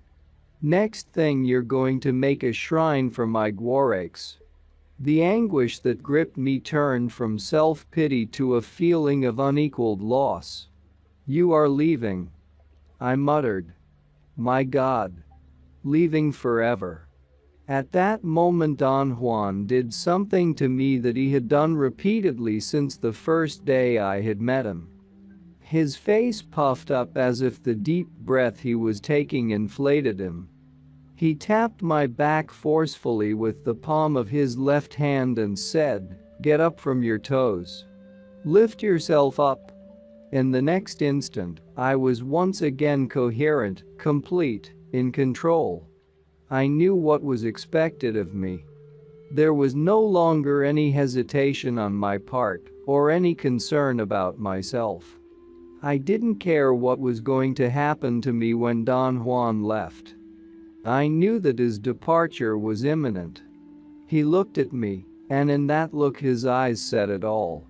"Next thing you're going to make a shrine for my Gwarrakes." The anguish that gripped me turned from self-pity to a feeling of unequaled loss. "You are leaving," I muttered. "My God. Leaving forever." At that moment Don Juan did something to me that he had done repeatedly since the first day I had met him. His face puffed up as if the deep breath he was taking inflated him. He tapped my back forcefully with the palm of his left hand and said, "Get up from your toes. Lift yourself up." In the next instant, I was once again coherent, complete, in control. I knew what was expected of me. There was no longer any hesitation on my part, or any concern about myself. I didn't care what was going to happen to me when Don Juan left. I knew that his departure was imminent. He looked at me, and in that look his eyes said it all.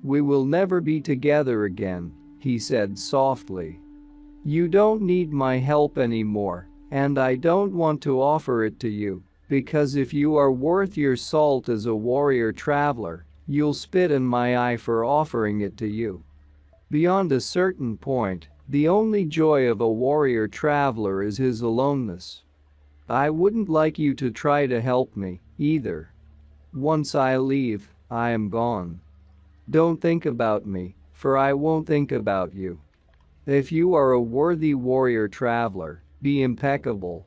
"We will never be together again," he said softly. "You don't need my help anymore, and I don't want to offer it to you, because if you are worth your salt as a warrior traveler, you'll spit in my eye for offering it to you. Beyond a certain point, the only joy of a warrior traveler is his aloneness. I wouldn't like you to try to help me, either. Once I leave, I am gone. Don't think about me, for I won't think about you. If you are a worthy warrior traveler, be impeccable.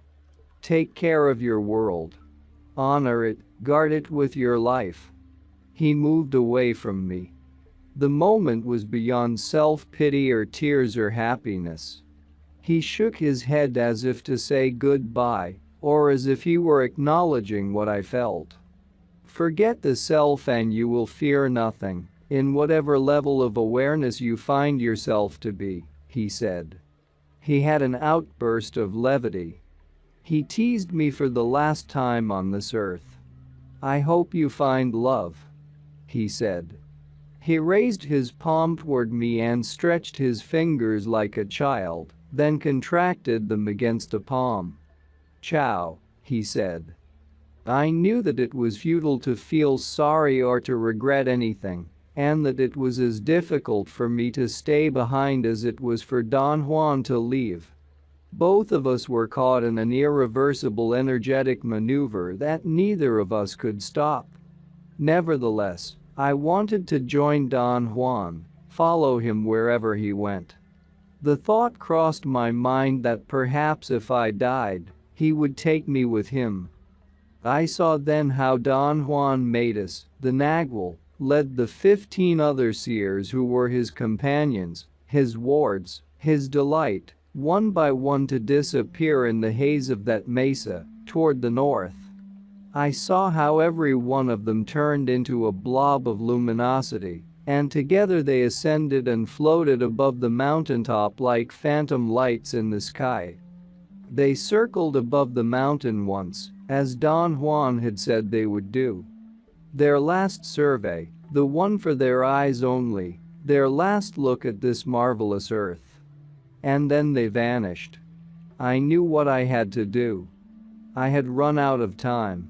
Take care of your world. Honor it, guard it with your life." He moved away from me. The moment was beyond self-pity or tears or happiness. He shook his head as if to say goodbye, or as if he were acknowledging what I felt. "Forget the self and you will fear nothing, in whatever level of awareness you find yourself to be," he said. He had an outburst of levity. He teased me for the last time on this earth. "I hope you find love," he said. He raised his palm toward me and stretched his fingers like a child, then contracted them against a palm. "Ciao," he said. I knew that it was futile to feel sorry or to regret anything, and that it was as difficult for me to stay behind as it was for Don Juan to leave. Both of us were caught in an irreversible energetic maneuver that neither of us could stop. Nevertheless, I wanted to join Don Juan, follow him wherever he went. The thought crossed my mind that perhaps if I died, he would take me with him. I saw then how Don Juan Matus, the Nagual, led the 15 other seers who were his companions, his wards, his delight, one by one to disappear in the haze of that mesa, toward the north. I saw how every one of them turned into a blob of luminosity, and together they ascended and floated above the mountaintop like phantom lights in the sky. They circled above the mountain once, as Don Juan had said they would do. Their last survey, the one for their eyes only, their last look at this marvelous earth. And then they vanished. I knew what I had to do. I had run out of time.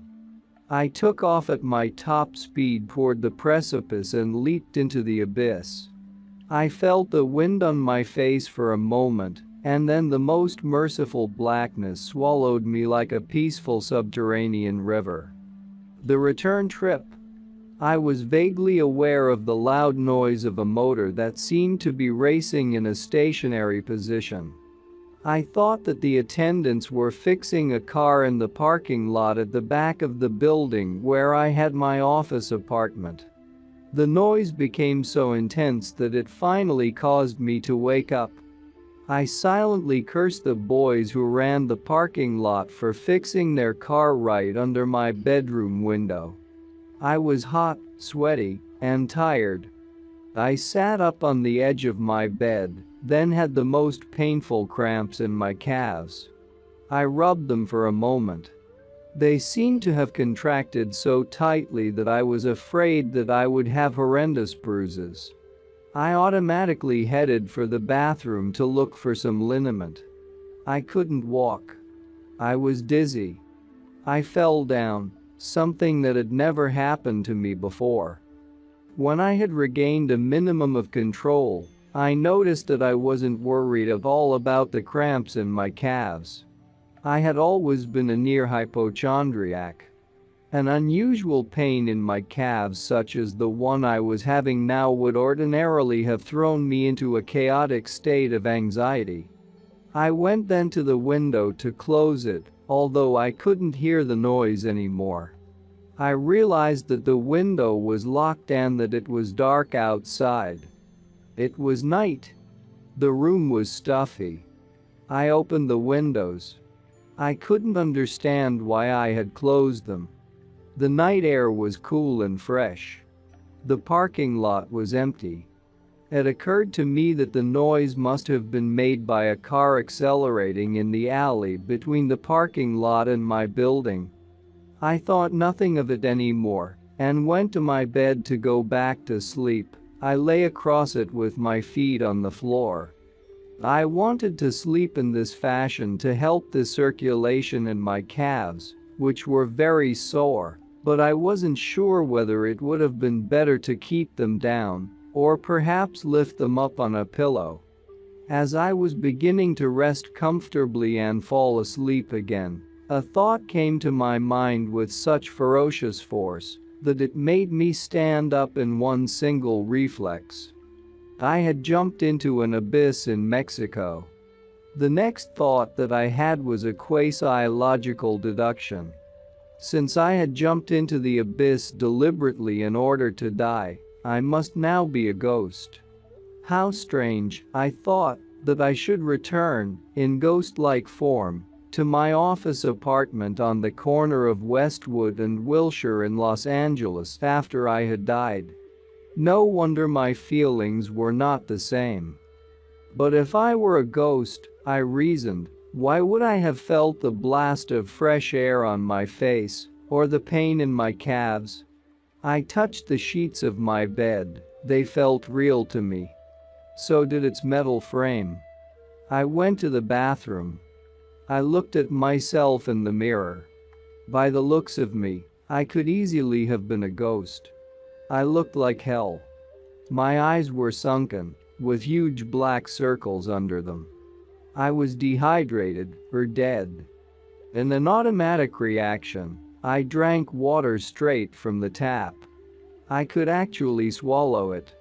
I took off at my top speed toward the precipice and leaped into the abyss. I felt the wind on my face for a moment, and then the most merciful blackness swallowed me like a peaceful subterranean river. The return trip. I was vaguely aware of the loud noise of a motor that seemed to be racing in a stationary position. I thought that the attendants were fixing a car in the parking lot at the back of the building where I had my office apartment. The noise became so intense that it finally caused me to wake up. I silently cursed the boys who ran the parking lot for fixing their car right under my bedroom window. I was hot, sweaty, and tired. I sat up on the edge of my bed, then had the most painful cramps in my calves. I rubbed them for a moment. They seemed to have contracted so tightly that I was afraid that I would have horrendous bruises. I automatically headed for the bathroom to look for some liniment. I couldn't walk. I was dizzy. I fell down, something that had never happened to me before. When I had regained a minimum of control, I noticed that I wasn't worried at all about the cramps in my calves. I had always been a near hypochondriac. An unusual pain in my calves such as the one I was having now would ordinarily have thrown me into a chaotic state of anxiety. I went then to the window to close it, although I couldn't hear the noise anymore. I realized that the window was locked and that it was dark outside. It was night. The room was stuffy. I opened the windows. I couldn't understand why I had closed them. The night air was cool and fresh. The parking lot was empty. It occurred to me that the noise must have been made by a car accelerating in the alley between the parking lot and my building. I thought nothing of it anymore and went to my bed to go back to sleep. I lay across it with my feet on the floor. I wanted to sleep in this fashion to help the circulation in my calves, which were very sore, but I wasn't sure whether it would have been better to keep them down or perhaps lift them up on a pillow. As I was beginning to rest comfortably and fall asleep again, a thought came to my mind with such ferocious force that it made me stand up in one single reflex. I had jumped into an abyss in Mexico. The next thought that I had was a quasi-logical deduction. Since I had jumped into the abyss deliberately in order to die, I must now be a ghost. How strange, I thought, that I should return, in ghost-like form, to my office apartment on the corner of Westwood and Wilshire in Los Angeles after I had died. No wonder my feelings were not the same. But if I were a ghost, I reasoned, why would I have felt the blast of fresh air on my face, or the pain in my calves? I touched the sheets of my bed, they felt real to me. So did its metal frame. I went to the bathroom. I looked at myself in the mirror. By the looks of me, I could easily have been a ghost. I looked like hell. My eyes were sunken, with huge black circles under them. I was dehydrated, or dead. In an automatic reaction, I drank water straight from the tap. I could actually swallow it.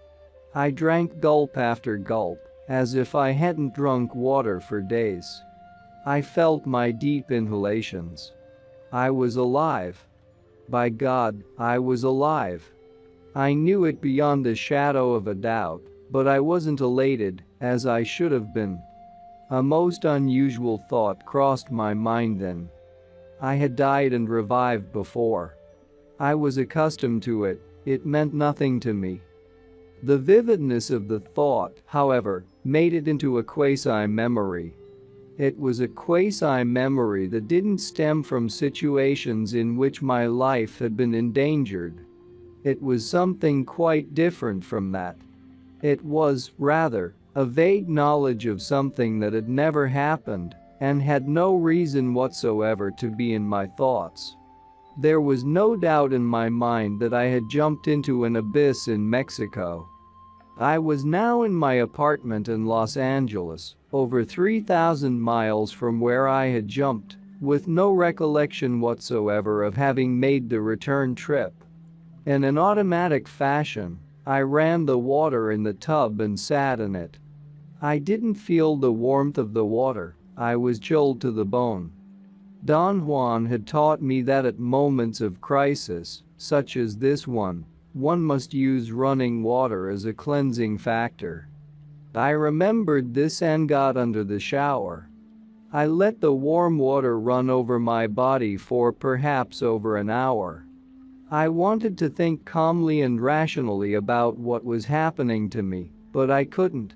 I drank gulp after gulp, as if I hadn't drunk water for days. I felt my deep inhalations. I was alive. By God, I was alive. I knew it beyond a shadow of a doubt, but I wasn't elated, as I should have been. A most unusual thought crossed my mind then. I had died and revived before. I was accustomed to it, it meant nothing to me. The vividness of the thought, however, made it into a quasi-memory. It was a quasi-memory that didn't stem from situations in which my life had been endangered. It was something quite different from that. It was, rather, a vague knowledge of something that had never happened and had no reason whatsoever to be in my thoughts. There was no doubt in my mind that I had jumped into an abyss in Mexico. I was now in my apartment in Los Angeles, over 3,000 miles from where I had jumped, with no recollection whatsoever of having made the return trip. In an automatic fashion, I ran the water in the tub and sat in it. I didn't feel the warmth of the water, I was chilled to the bone. Don Juan had taught me that at moments of crisis, such as this one must use running water as a cleansing factor. I remembered this and got under the shower. I let the warm water run over my body for perhaps over an hour. I wanted to think calmly and rationally about what was happening to me, but I couldn't.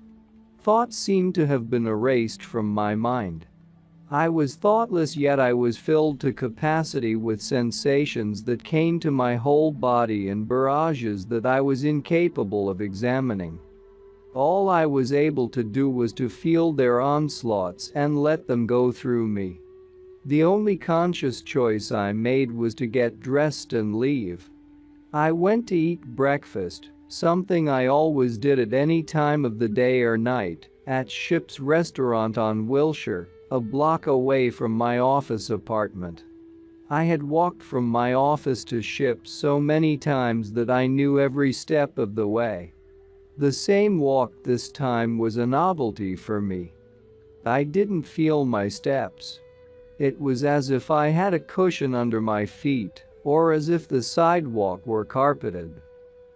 Thoughts seemed to have been erased from my mind. I was thoughtless, yet I was filled to capacity with sensations that came to my whole body and barrages that I was incapable of examining. All I was able to do was to feel their onslaughts and let them go through me. The only conscious choice I made was to get dressed and leave. I went to eat breakfast, something I always did at any time of the day or night, at Ship's restaurant on Wilshire, a block away from my office apartment. I had walked from my office to Ship's so many times that I knew every step of the way. The same walk this time was a novelty for me. I didn't feel my steps. It was as if I had a cushion under my feet, or as if the sidewalk were carpeted.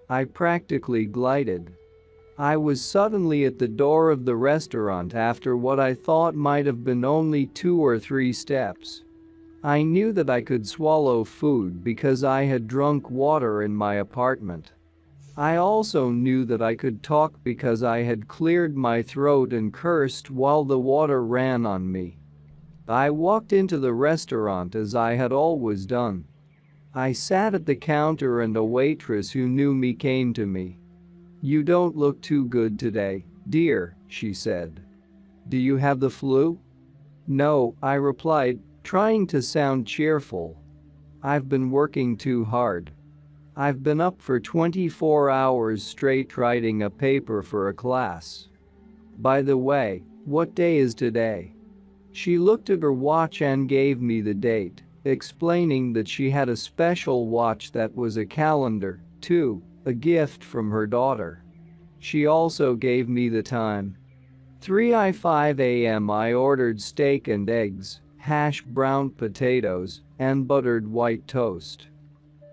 I practically glided. I was suddenly at the door of the restaurant after what I thought might have been only 2 or 3 steps. I knew that I could swallow food because I had drunk water in my apartment. I also knew that I could talk because I had cleared my throat and cursed while the water ran on me. I walked into the restaurant as I had always done. I sat at the counter and a waitress who knew me came to me. "You don't look too good today, dear," she said. "Do you have the flu?" "No," I replied, trying to sound cheerful. "I've been working too hard. I've been up for 24 hours straight writing a paper for a class. By the way, what day is today?" She looked at her watch and gave me the date, explaining that she had a special watch that was a calendar, too, a gift from her daughter. She also gave me the time. 3:05 a.m. I ordered steak and eggs, hashed brown potatoes, and buttered white toast.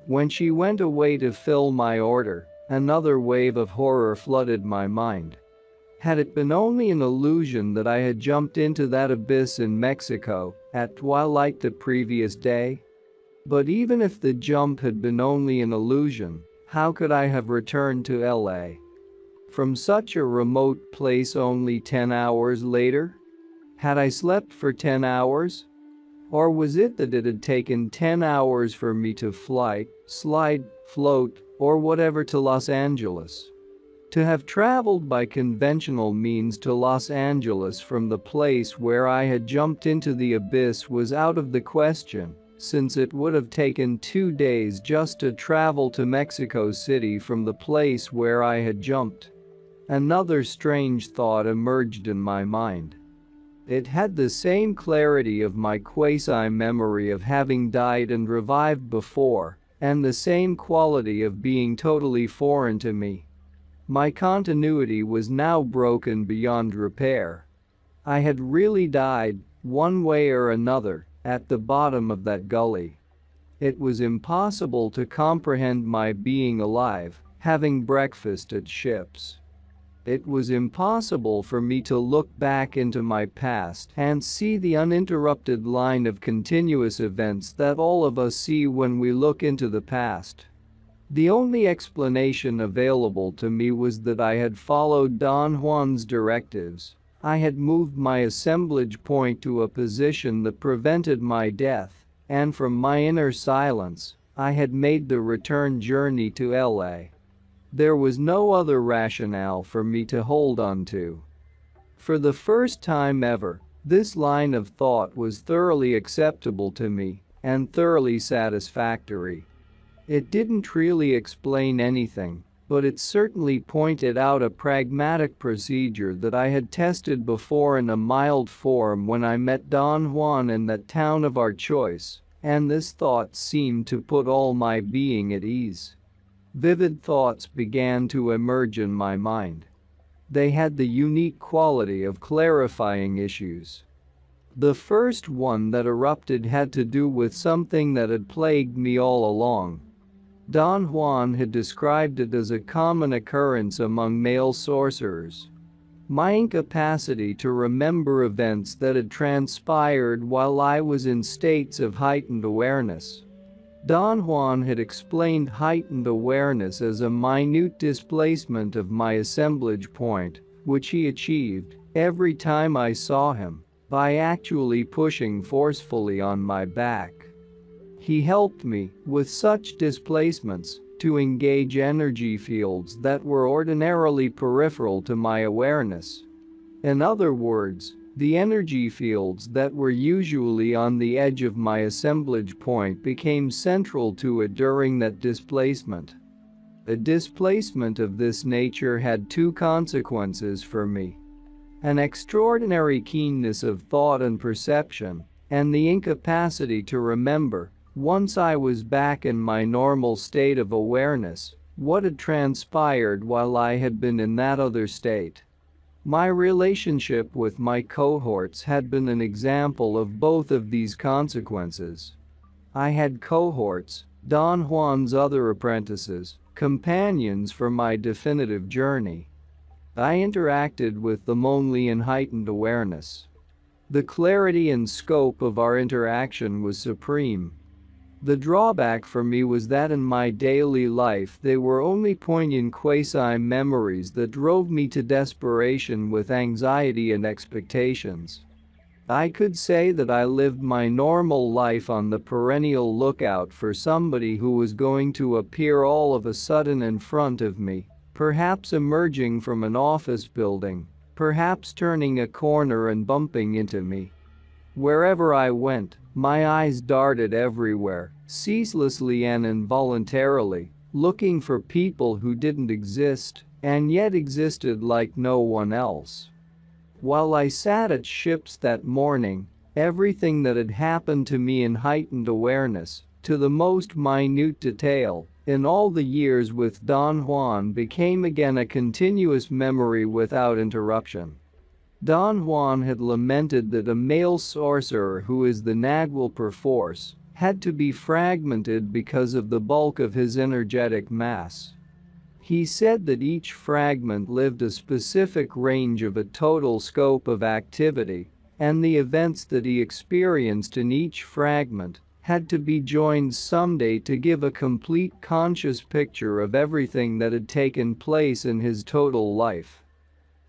When she went away to fill my order, another wave of horror flooded my mind. Had it been only an illusion that I had jumped into that abyss in Mexico at twilight the previous day? But even if the jump had been only an illusion, how could I have returned to LA from such a remote place only 10 hours later? Had I slept for 10 hours? Or was it that it had taken 10 hours for me to fly, slide, float, or whatever to Los Angeles? To have traveled by conventional means to Los Angeles from the place where I had jumped into the abyss was out of the question, since it would have taken 2 days just to travel to Mexico City from the place where I had jumped. Another strange thought emerged in my mind. It had the same clarity of my quasi-memory of having died and revived before, and the same quality of being totally foreign to me. My continuity was now broken beyond repair. I had really died, one way or another, at the bottom of that gully. It was impossible to comprehend my being alive, having breakfast at ships. It was impossible for me to look back into my past and see the uninterrupted line of continuous events that all of us see when we look into the past. The only explanation available to me was that I had followed Don Juan's directives. I had moved my assemblage point to a position that prevented my death, and from my inner silence, I had made the return journey to LA. There was no other rationale for me to hold on to. For the first time ever, this line of thought was thoroughly acceptable to me and thoroughly satisfactory. It didn't really explain anything, but it certainly pointed out a pragmatic procedure that I had tested before in a mild form when I met Don Juan in that town of our choice, and this thought seemed to put all my being at ease. Vivid thoughts began to emerge in my mind. They had the unique quality of clarifying issues. The first one that erupted had to do with something that had plagued me all along. Don Juan had described it as a common occurrence among male sorcerers. My incapacity to remember events that had transpired while I was in states of heightened awareness. Don Juan had explained heightened awareness as a minute displacement of my assemblage point, which he achieved every time I saw him by actually pushing forcefully on my back. He helped me, with such displacements, to engage energy fields that were ordinarily peripheral to my awareness. In other words, the energy fields that were usually on the edge of my assemblage point became central to it during that displacement. A displacement of this nature had two consequences for me: an extraordinary keenness of thought and perception, and the incapacity to remember, once I was back in my normal state of awareness, what had transpired while I had been in that other state. My relationship with my cohorts had been an example of both of these consequences. I had cohorts, Don Juan's other apprentices, companions for my definitive journey. I interacted with them only in heightened awareness. The clarity and scope of our interaction was supreme. The drawback for me was that in my daily life they were only poignant quasi-memories that drove me to desperation with anxiety and expectations. I could say that I lived my normal life on the perennial lookout for somebody who was going to appear all of a sudden in front of me, perhaps emerging from an office building, perhaps turning a corner and bumping into me. Wherever I went, my eyes darted everywhere, ceaselessly and involuntarily, looking for people who didn't exist, and yet existed like no one else. While I sat at ships that morning, everything that had happened to me in heightened awareness, to the most minute detail, in all the years with Don Juan became again a continuous memory without interruption. Don Juan had lamented that a male sorcerer who is the Nagual perforce had to be fragmented because of the bulk of his energetic mass. He said that each fragment lived a specific range of a total scope of activity, and the events that he experienced in each fragment had to be joined someday to give a complete conscious picture of everything that had taken place in his total life.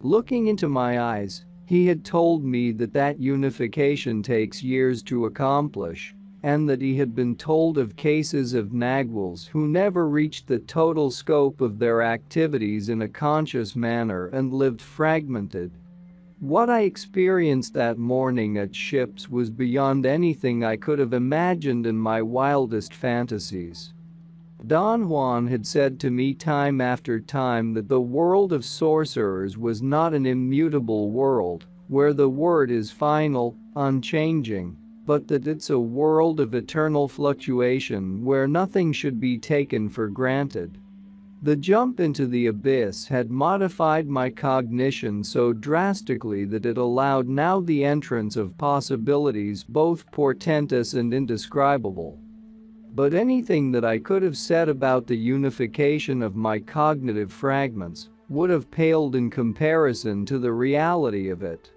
Looking into my eyes, he had told me that that unification takes years to accomplish, and that he had been told of cases of Naguals who never reached the total scope of their activities in a conscious manner and lived fragmented. What I experienced that morning at ships was beyond anything I could have imagined in my wildest fantasies. Don Juan had said to me time after time that the world of sorcerers was not an immutable world, where the word is final, unchanging, but that it's a world of eternal fluctuation where nothing should be taken for granted. The jump into the abyss had modified my cognition so drastically that it allowed now the entrance of possibilities both portentous and indescribable. But anything that I could have said about the unification of my cognitive fragments would have paled in comparison to the reality of it.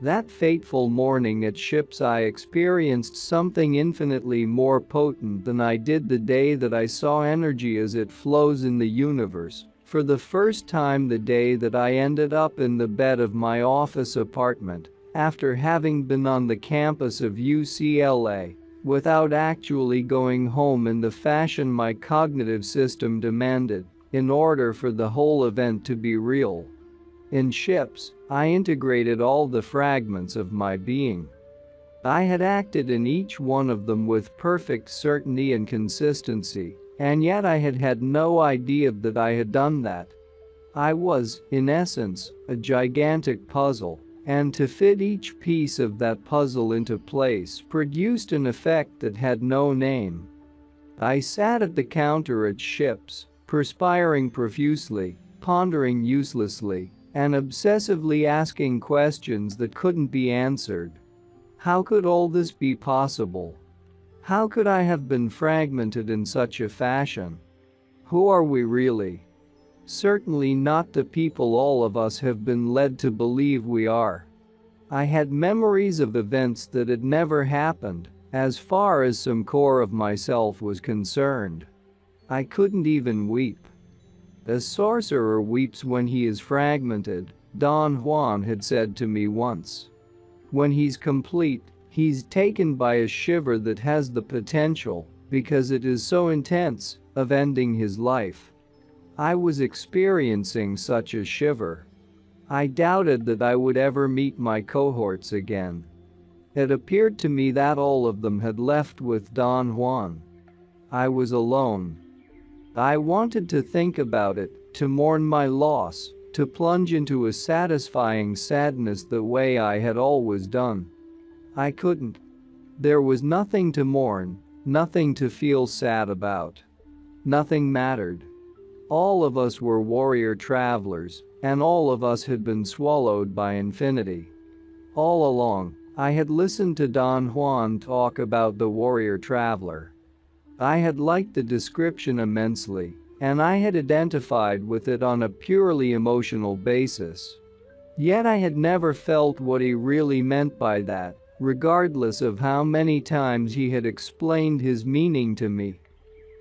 That fateful morning at ships I experienced something infinitely more potent than I did the day that I saw energy as it flows in the universe, for the first time the day that I ended up in the bed of my office apartment, after having been on the campus of UCLA, without actually going home in the fashion my cognitive system demanded, in order for the whole event to be real. In ships, I integrated all the fragments of my being. I had acted in each one of them with perfect certainty and consistency, and yet I had had no idea that I had done that. I was, in essence, a gigantic puzzle, and to fit each piece of that puzzle into place produced an effect that had no name. I sat at the counter at ships, perspiring profusely, pondering uselessly, and obsessively asking questions that couldn't be answered. How could all this be possible? How could I have been fragmented in such a fashion? Who are we really? Certainly not the people all of us have been led to believe we are. I had memories of events that had never happened, as far as some core of myself was concerned. I couldn't even weep. A sorcerer weeps when he is fragmented, Don Juan had said to me once. When he's complete, he's taken by a shiver that has the potential, because it is so intense, of ending his life. I was experiencing such a shiver. I doubted that I would ever meet my cohorts again. It appeared to me that all of them had left with Don Juan. I was alone. I wanted to think about it, to mourn my loss, to plunge into a satisfying sadness the way I had always done. I couldn't. There was nothing to mourn, nothing to feel sad about. Nothing mattered. All of us were warrior travelers, and all of us had been swallowed by infinity. All along, I had listened to Don Juan talk about the warrior traveler. I had liked the description immensely, and I had identified with it on a purely emotional basis. Yet I had never felt what he really meant by that, regardless of how many times he had explained his meaning to me.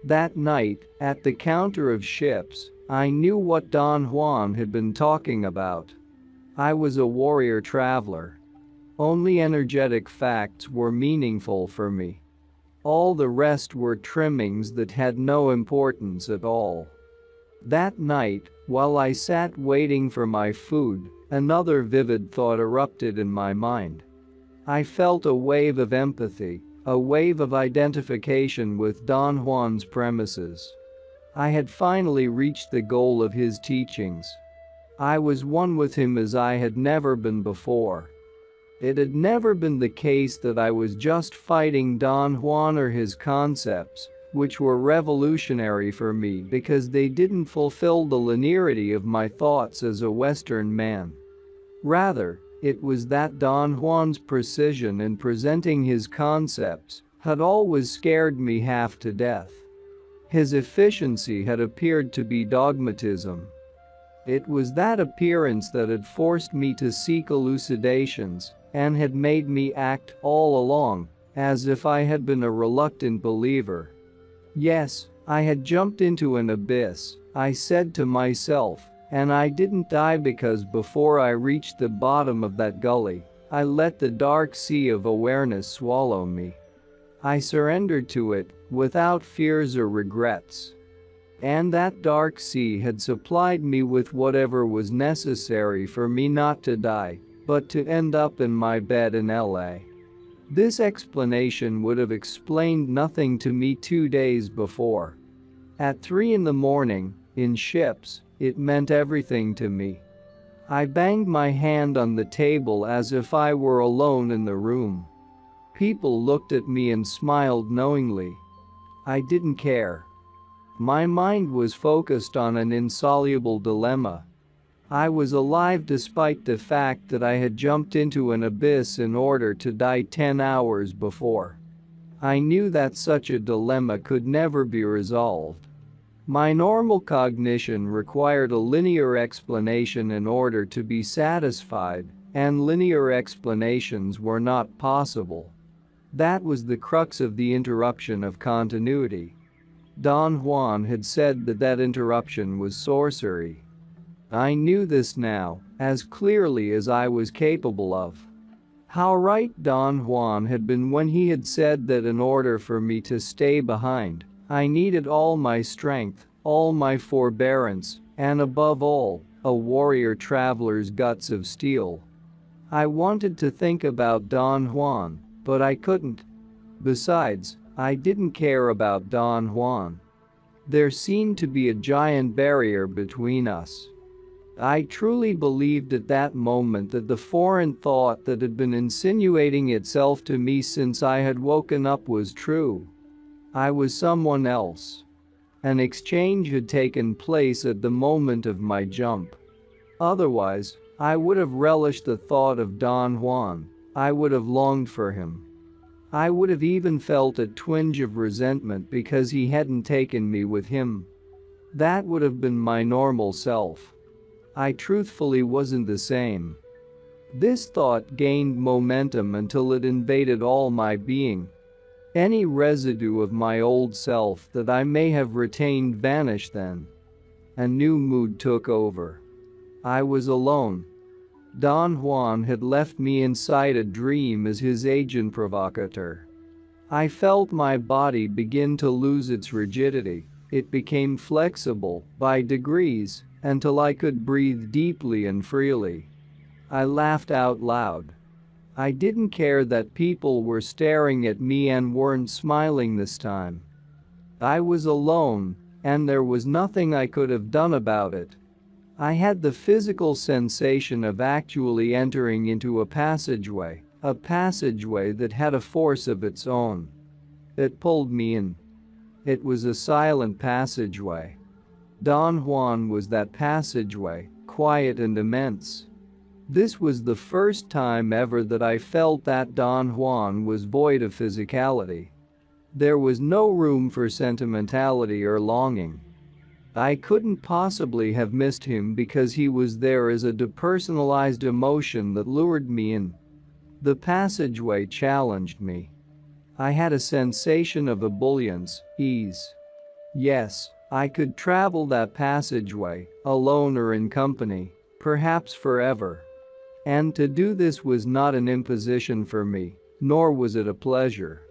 That night, at the counter of ships, I knew what Don Juan had been talking about. I was a warrior traveler. Only energetic facts were meaningful for me. All the rest were trimmings that had no importance at all. That night, while I sat waiting for my food, another vivid thought erupted in my mind. I felt a wave of empathy, a wave of identification with Don Juan's premises. I had finally reached the goal of his teachings. I was one with him as I had never been before. It had never been the case that I was just fighting Don Juan or his concepts, which were revolutionary for me because they didn't fulfill the linearity of my thoughts as a Western man. Rather, it was that Don Juan's precision in presenting his concepts had always scared me half to death. His efficiency had appeared to be dogmatism. It was that appearance that had forced me to seek elucidations and had made me act all along as if I had been a reluctant believer. Yes, I had jumped into an abyss, I said to myself, and I didn't die because before I reached the bottom of that gully, I let the dark sea of awareness swallow me. I surrendered to it, without fears or regrets. And that dark sea had supplied me with whatever was necessary for me not to die, but to end up in my bed in LA. This explanation would have explained nothing to me 2 days before. At 3 in the morning, in ships, it meant everything to me. I banged my hand on the table as if I were alone in the room. People looked at me and smiled knowingly. I didn't care. My mind was focused on an insoluble dilemma. I was alive despite the fact that I had jumped into an abyss in order to die 10 hours before. I knew that such a dilemma could never be resolved. My normal cognition required a linear explanation in order to be satisfied, and linear explanations were not possible. That was the crux of the interruption of continuity. Don Juan had said that interruption was sorcery. I knew this now, as clearly as I was capable of. How right Don Juan had been when he had said that in order for me to stay behind, I needed all my strength, all my forbearance, and above all, a warrior traveler's guts of steel. I wanted to think about Don Juan, but I couldn't. Besides, I didn't care about Don Juan. There seemed to be a giant barrier between us. I truly believed at that moment that the foreign thought that had been insinuating itself to me since I had woken up was true. I was someone else. An exchange had taken place at the moment of my jump. Otherwise, I would have relished the thought of Don Juan, I would have longed for him. I would have even felt a twinge of resentment because he hadn't taken me with him. That would have been my normal self. I truthfully wasn't the same. This thought gained momentum until it invaded all my being. Any residue of my old self that I may have retained vanished then. A new mood took over. I was alone. Don Juan had left me inside a dream as his agent provocateur. I felt my body begin to lose its rigidity. It became flexible, by degrees, until I could breathe deeply and freely. I laughed out loud. I didn't care that people were staring at me and weren't smiling this time. I was alone, and there was nothing I could have done about it. I had the physical sensation of actually entering into a passageway that had a force of its own. It pulled me in. It was a silent passageway. Don Juan was that passageway, quiet and immense. This was the first time ever that I felt that Don Juan was void of physicality. There was no room for sentimentality or longing. I couldn't possibly have missed him because he was there as a depersonalized emotion that lured me in. The passageway challenged me. I had a sensation of ebullience, ease. Yes, I could travel that passageway, alone or in company, perhaps forever. And to do this was not an imposition for me, nor was it a pleasure.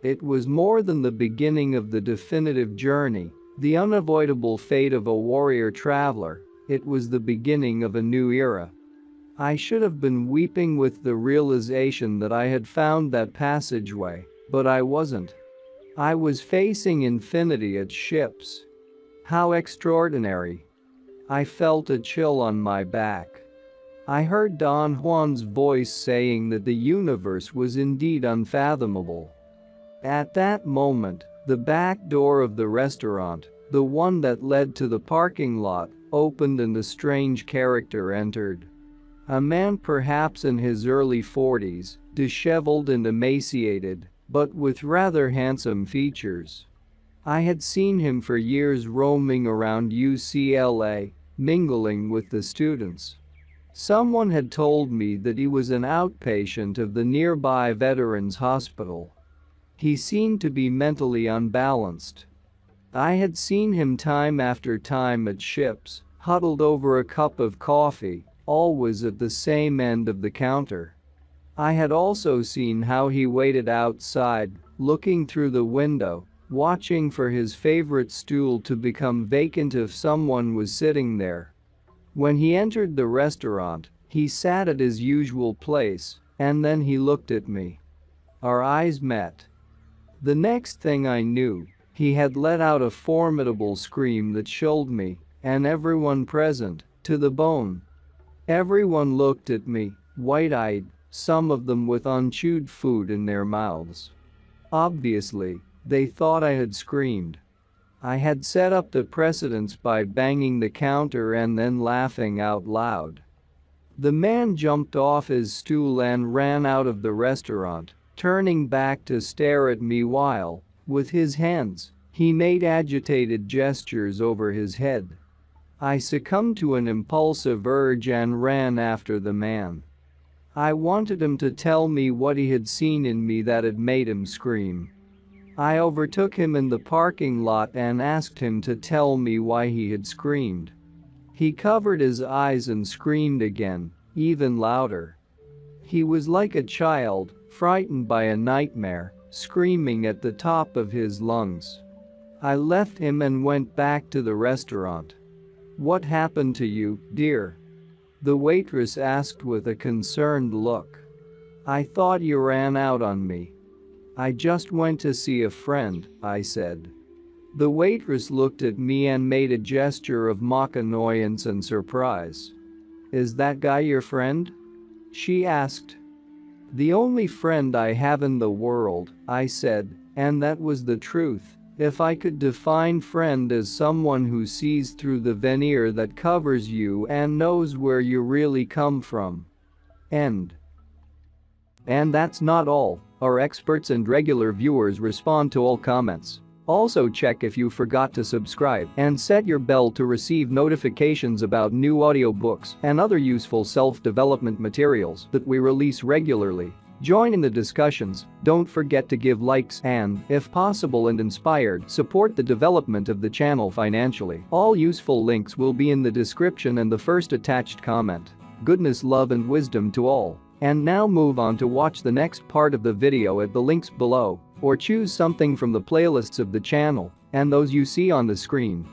It was more than the beginning of the definitive journey, the unavoidable fate of a warrior traveler. It was the beginning of a new era. I should have been weeping with the realization that I had found that passageway, but I wasn't. I was facing infinity at ships. How extraordinary. I felt a chill on my back. I heard Don Juan's voice saying that the universe was indeed unfathomable. At that moment, the back door of the restaurant, the one that led to the parking lot, opened and a strange character entered. A man perhaps in his early 40s, disheveled and emaciated, but with rather handsome features. I had seen him for years roaming around UCLA, mingling with the students. Someone had told me that he was an outpatient of the nearby Veterans Hospital. He seemed to be mentally unbalanced. I had seen him time after time at ships, huddled over a cup of coffee, always at the same end of the counter. I had also seen how he waited outside, looking through the window, watching for his favorite stool to become vacant if someone was sitting there. When he entered the restaurant, he sat at his usual place, and then he looked at me. Our eyes met. The next thing I knew, he had let out a formidable scream that chilled me, and everyone present, to the bone. Everyone looked at me, wide-eyed, some of them with unchewed food in their mouths. Obviously, they thought I had screamed. I had set up the precedence by banging the counter and then laughing out loud. The man jumped off his stool and ran out of the restaurant, turning back to stare at me while, with his hands, he made agitated gestures over his head. I succumbed to an impulsive urge and ran after the man. I wanted him to tell me what he had seen in me that had made him scream. I overtook him in the parking lot and asked him to tell me why he had screamed. He covered his eyes and screamed again, even louder. He was like a child, frightened by a nightmare, screaming at the top of his lungs. I left him and went back to the restaurant. "What happened to you, dear?" the waitress asked with a concerned look. "I thought you ran out on me." "I just went to see a friend," I said. The waitress looked at me and made a gesture of mock annoyance and surprise. "Is that guy your friend?" she asked. "The only friend I have in the world," I said, and that was the truth. If I could define friend as someone who sees through the veneer that covers you and knows where you really come from. End. And that's not all. Our experts and regular viewers respond to all comments. Also check if you forgot to subscribe and set your bell to receive notifications about new audiobooks and other useful self-development materials that we release regularly. Join in the discussions, don't forget to give likes and, if possible and inspired, support the development of the channel financially. All useful links will be in the description and the first attached comment. Goodness, love and wisdom to all. And now move on to watch the next part of the video at the links below, or choose something from the playlists of the channel and those you see on the screen.